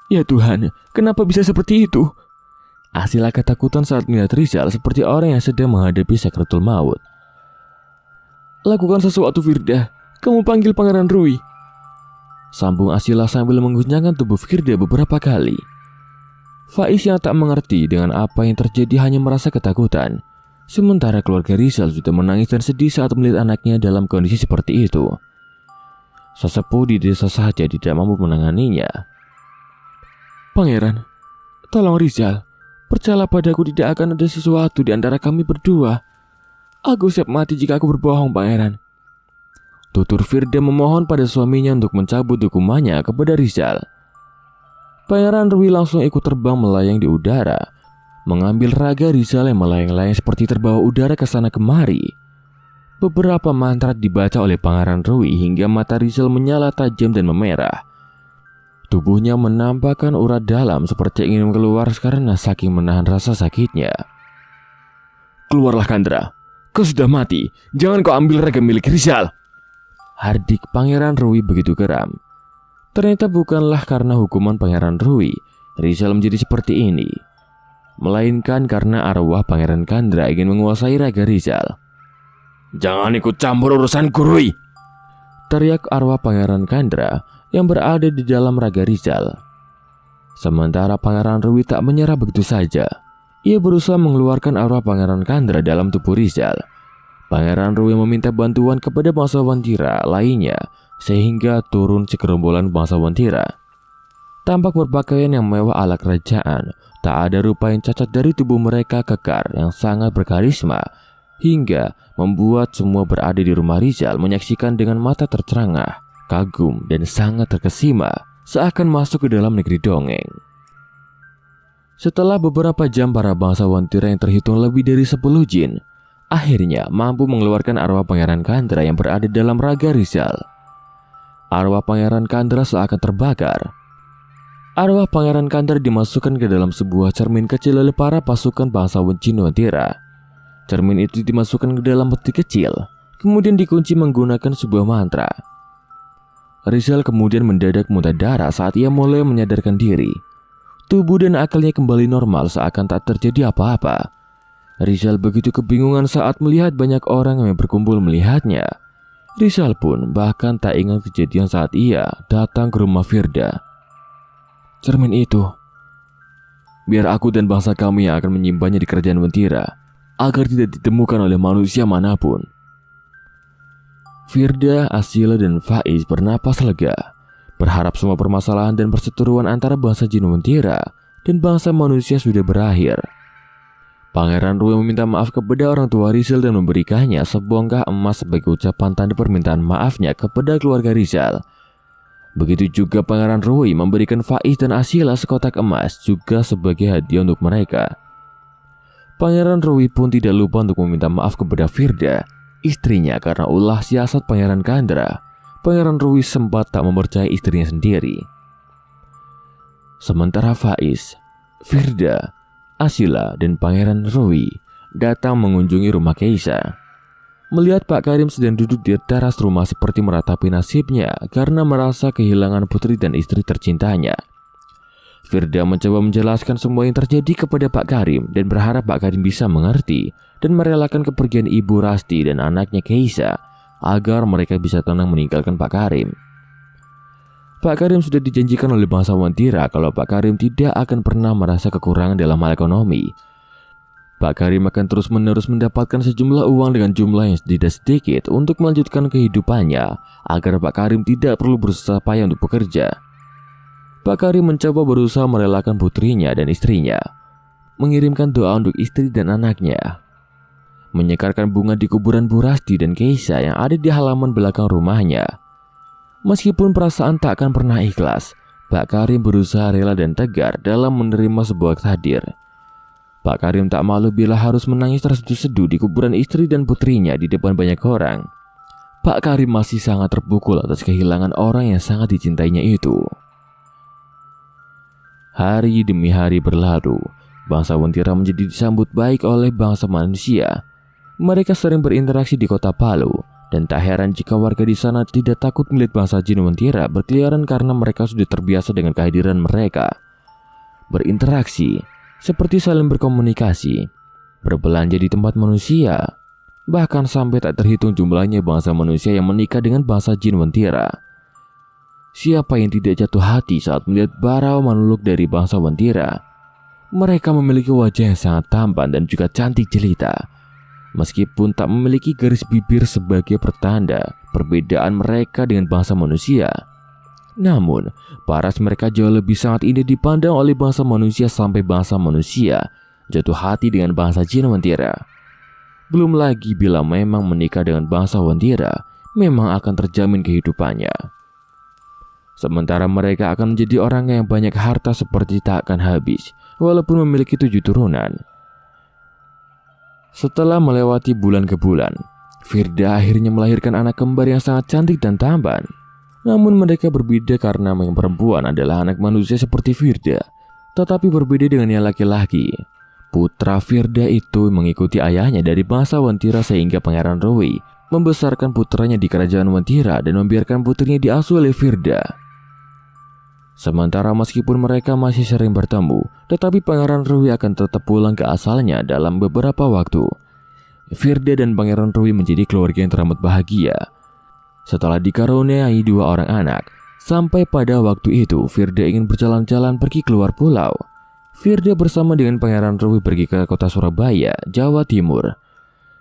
A: Ya Tuhan, kenapa bisa seperti itu? Asila ketakutan saat melihat Rizal seperti orang yang sedang menghadapi sakratul maut. Lakukan sesuatu Firda, kamu panggil Pangeran Rui. Sambung Asila sambil mengguncangkan tubuh Firda beberapa kali. Faiz yang tak mengerti dengan apa yang terjadi hanya merasa ketakutan. Sementara keluarga Rizal sudah menangis dan sedih saat melihat anaknya dalam kondisi seperti itu. Sesepuh di desa saja tidak mampu menanganinya. Pangeran, tolong Rizal. Percayalah padaku tidak akan ada sesuatu di antara kami berdua. Aku siap mati jika aku berbohong, Pangeran. Tutur Firda memohon pada suaminya untuk mencabut hukumannya kepada Rizal. Pangeran Rui langsung ikut terbang melayang di udara, mengambil raga Rizal yang melayang-layang seperti terbawa udara ke sana kemari. Beberapa mantra dibaca oleh Pangeran Rui hingga mata Rizal menyala tajam dan memerah. Tubuhnya menampakkan urat dalam seperti ingin keluar karena saking menahan rasa sakitnya. "Keluarlah Kandra, kau sudah mati, jangan kau ambil raga milik Rizal," hardik Pangeran Rui begitu geram. Ternyata bukanlah karena hukuman Pangeran Rui Rizal menjadi seperti ini, melainkan karena arwah Pangeran Kandra ingin menguasai raga Rizal. "Jangan ikut campur urusanku, Rui!" teriak arwah Pangeran Kandra yang berada di dalam raga Rizal. Sementara Pangeran Rui tak menyerah begitu saja. Ia berusaha mengeluarkan arwah Pangeran Kandra dalam tubuh Rizal. Pangeran Rui meminta bantuan kepada bangsawan Tira lainnya sehingga turun segerombolan bangsawan Tira. Tampak berpakaian yang mewah ala kerajaan, tak ada rupa yang cacat dari tubuh mereka kekar yang sangat berkarisma, hingga membuat semua berada di rumah Rizal menyaksikan dengan mata tercerangah, kagum dan sangat terkesima, seakan masuk ke dalam negeri dongeng. Setelah beberapa jam para bangsawan Tira yang terhitung lebih dari 10 jin akhirnya mampu mengeluarkan arwah Pangeran Kandra yang berada dalam raga Rizal. Arwah Pangeran Kandra seakan terbakar. Arwah Pangeran Kandra dimasukkan ke dalam sebuah cermin kecil oleh para pasukan bangsawan Jin Tira. Cermin itu dimasukkan ke dalam peti kecil, kemudian dikunci menggunakan sebuah mantra. Rizal kemudian mendadak muntah darah saat ia mulai menyadarkan diri. Tubuh dan akalnya kembali normal seakan tak terjadi apa-apa. Rizal begitu kebingungan saat melihat banyak orang yang berkumpul melihatnya. Rizal pun bahkan tak ingat kejadian saat ia datang ke rumah Firda. "Cermin itu, biar aku dan bangsa kami yang akan menyimpannya di kerajaan Wentira, agar tidak ditemukan oleh manusia manapun." Firda, Asila, dan Faiz bernapas lega, berharap semua permasalahan dan perseteruan antara bangsa Jin Wentira dan bangsa manusia sudah berakhir. Pangeran Rui meminta maaf kepada orang tua Rizal dan memberikannya sebongkah emas sebagai ucapan tanda permintaan maafnya kepada keluarga Rizal. Begitu juga Pangeran Rui memberikan Faiz dan Asila sekotak emas juga sebagai hadiah untuk mereka. Pangeran Rui pun tidak lupa untuk meminta maaf kepada Firda, istrinya, karena ulah siasat Pangeran Kandra. Pangeran Rui sempat tak mempercayai istrinya sendiri. Sementara Faiz, Firda, Asila, dan Pangeran Rui datang mengunjungi rumah Keisha. Melihat Pak Karim sedang duduk di teras rumah seperti meratapi nasibnya karena merasa kehilangan putri dan istri tercintanya, Firda mencoba menjelaskan semua yang terjadi kepada Pak Karim dan berharap Pak Karim bisa mengerti dan merelakan kepergian Ibu Rasti dan anaknya Keisha agar mereka bisa tenang meninggalkan Pak Karim. Pak Karim sudah dijanjikan oleh bangsawan Tira kalau Pak Karim tidak akan pernah merasa kekurangan dalam hal ekonomi. Pak Karim akan terus-menerus mendapatkan sejumlah uang dengan jumlah yang tidak sedikit untuk melanjutkan kehidupannya agar Pak Karim tidak perlu berusaha payah untuk bekerja. Pak Karim mencoba berusaha merelakan putrinya dan istrinya, mengirimkan doa untuk istri dan anaknya, menyekarkan bunga di kuburan Bu Rasti dan Keisha yang ada di halaman belakang rumahnya. Meskipun perasaan tak akan pernah ikhlas, Pak Karim berusaha rela dan tegar dalam menerima sebuah takdir. Pak Karim tak malu bila harus menangis terseduh-seduh di kuburan istri dan putrinya di depan banyak orang. Pak Karim masih sangat terpukul atas kehilangan orang yang sangat dicintainya itu. Hari demi hari berlalu, bangsa Wentira menjadi disambut baik oleh bangsa manusia. Mereka sering berinteraksi di kota Palu, dan tak heran jika warga di sana tidak takut melihat bangsa Jin Wentira berkeliaran karena mereka sudah terbiasa dengan kehadiran mereka. Berinteraksi, seperti saling berkomunikasi, berbelanja di tempat manusia, bahkan sampai tak terhitung jumlahnya bangsa manusia yang menikah dengan bangsa Jin Wentira. Siapa yang tidak jatuh hati saat melihat Barao Manuluk dari bangsa Wentira? Mereka memiliki wajah yang sangat tampan dan juga cantik jelita, meskipun tak memiliki garis bibir sebagai pertanda perbedaan mereka dengan bangsa manusia. Namun, paras mereka jauh lebih sangat indah dipandang oleh bangsa manusia sampai bangsa manusia jatuh hati dengan bangsa Jin Wentira. Belum lagi bila memang menikah dengan bangsa Wentira, memang akan terjamin kehidupannya. Sementara mereka akan menjadi orang yang banyak harta seperti tak akan habis, walaupun memiliki 7 turunan. Setelah melewati bulan ke bulan, Firda akhirnya melahirkan anak kembar yang sangat cantik dan tampan. Namun mereka berbeda karena yang perempuan adalah anak manusia seperti Firda, tetapi berbeda dengan yang laki-laki. Putra Firda itu mengikuti ayahnya dari bangsa Wentira sehingga Pangeran Rui membesarkan putranya di kerajaan Wentira dan membiarkan putrinya diasuh oleh Firda. Sementara meskipun mereka masih sering bertemu, tetapi Pangeran Rui akan tetap pulang ke asalnya dalam beberapa waktu. Firda dan Pangeran Rui menjadi keluarga yang teramat bahagia. Setelah dikaruniai 2 orang anak, sampai pada waktu itu Firda ingin berjalan-jalan pergi keluar pulau. Firda bersama dengan Pangeran Rui pergi ke kota Surabaya, Jawa Timur.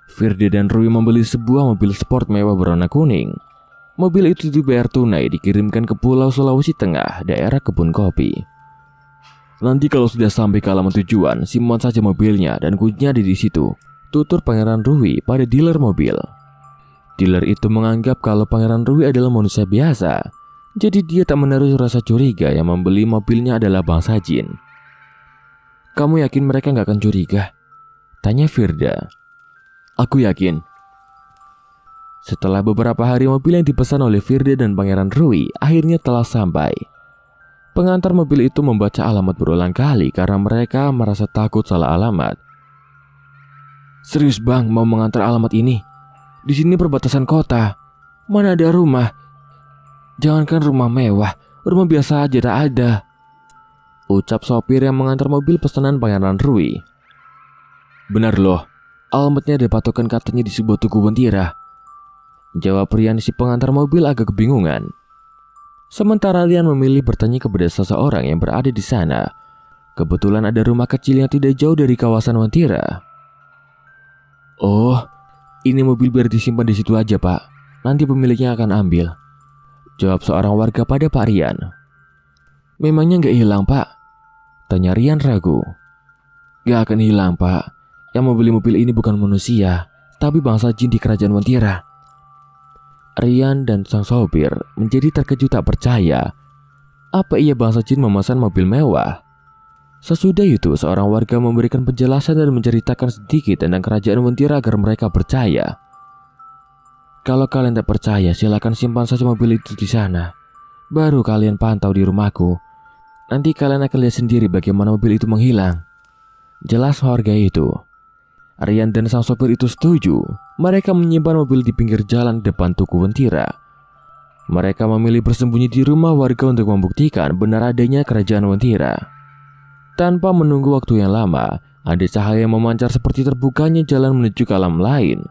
A: Firda dan Rui membeli sebuah mobil sport mewah berwarna kuning. Mobil itu dibayar tunai dikirimkan ke Pulau Sulawesi Tengah, daerah kebun kopi. Nanti kalau sudah sampai ke alamat tujuan, simpan saja mobilnya dan kuncinya ada di situ, tutur Pangeran Rui pada dealer mobil. Dealer itu menganggap kalau Pangeran Rui adalah manusia biasa, jadi dia tak menaruh rasa curiga yang membeli mobilnya adalah bangsa jin. Kamu yakin mereka nggak akan curiga? Tanya Firda. Aku yakin. Setelah beberapa hari, mobil yang dipesan oleh Firda dan Pangeran Rui akhirnya telah sampai. Pengantar mobil itu membaca alamat berulang kali karena mereka merasa takut salah alamat. Serius bang, mau mengantar alamat ini? Di sini perbatasan kota. Mana ada rumah? Jangankan rumah mewah, rumah biasa aja tak ada. Ucap sopir yang mengantar mobil pesanan Pangeran Rui. Benar loh, alamatnya dipatokan katanya di sebuah tugu Wentira. Jawab Rian, si pengantar mobil agak kebingungan. Sementara Rian memilih bertanya kepada seseorang yang berada di sana. Kebetulan ada rumah kecil yang tidak jauh dari kawasan Wentira. Oh, ini mobil biar disimpan di situ aja pak. Nanti pemiliknya akan ambil. Jawab seorang warga pada Pak Rian. Memangnya nggak hilang pak? Tanya Rian ragu. Gak akan hilang pak. Yang membeli mobil ini bukan manusia, tapi bangsa jin di kerajaan Wentira. Rian dan sang sopir menjadi terkejut tak percaya. Apa iya bangsa jin memesan mobil mewah? Sesudah itu seorang warga memberikan penjelasan dan menceritakan sedikit tentang kerajaan Wentira agar mereka percaya. Kalau kalian tak percaya, silakan simpan saja mobil itu di sana. Baru kalian pantau di rumahku. Nanti kalian akan lihat sendiri bagaimana mobil itu menghilang. Jelas warga itu. Rian dan sang sopir itu setuju. Mereka menyimpan mobil di pinggir jalan depan tugu Wentira. Mereka memilih bersembunyi di rumah warga untuk membuktikan benar adanya kerajaan Wentira. Tanpa menunggu waktu yang lama, ada cahaya yang memancar seperti terbukanya jalan menuju ke alam lain.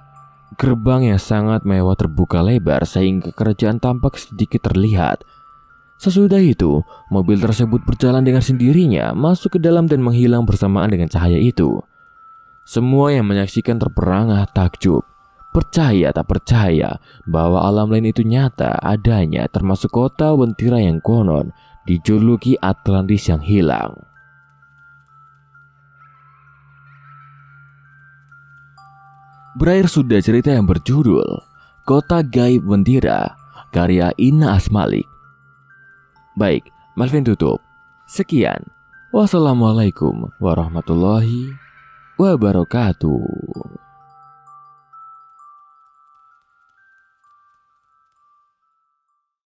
A: Gerbang yang sangat mewah terbuka lebar sehingga kerajaan tampak sedikit terlihat. Sesudah itu, mobil tersebut berjalan dengan sendirinya masuk ke dalam dan menghilang bersamaan dengan cahaya itu. Semua yang menyaksikan terperangah takjub. Percaya tak percaya bahwa alam lain itu nyata adanya, termasuk kota Wentira yang konon dijuluki Atlantis yang hilang. Berakhir sudah cerita yang berjudul Kota Gaib Wentira, karya Ina Asmalik. Baik, Malvin tutup. Sekian. Wassalamualaikum warahmatullahi wabarakatuh.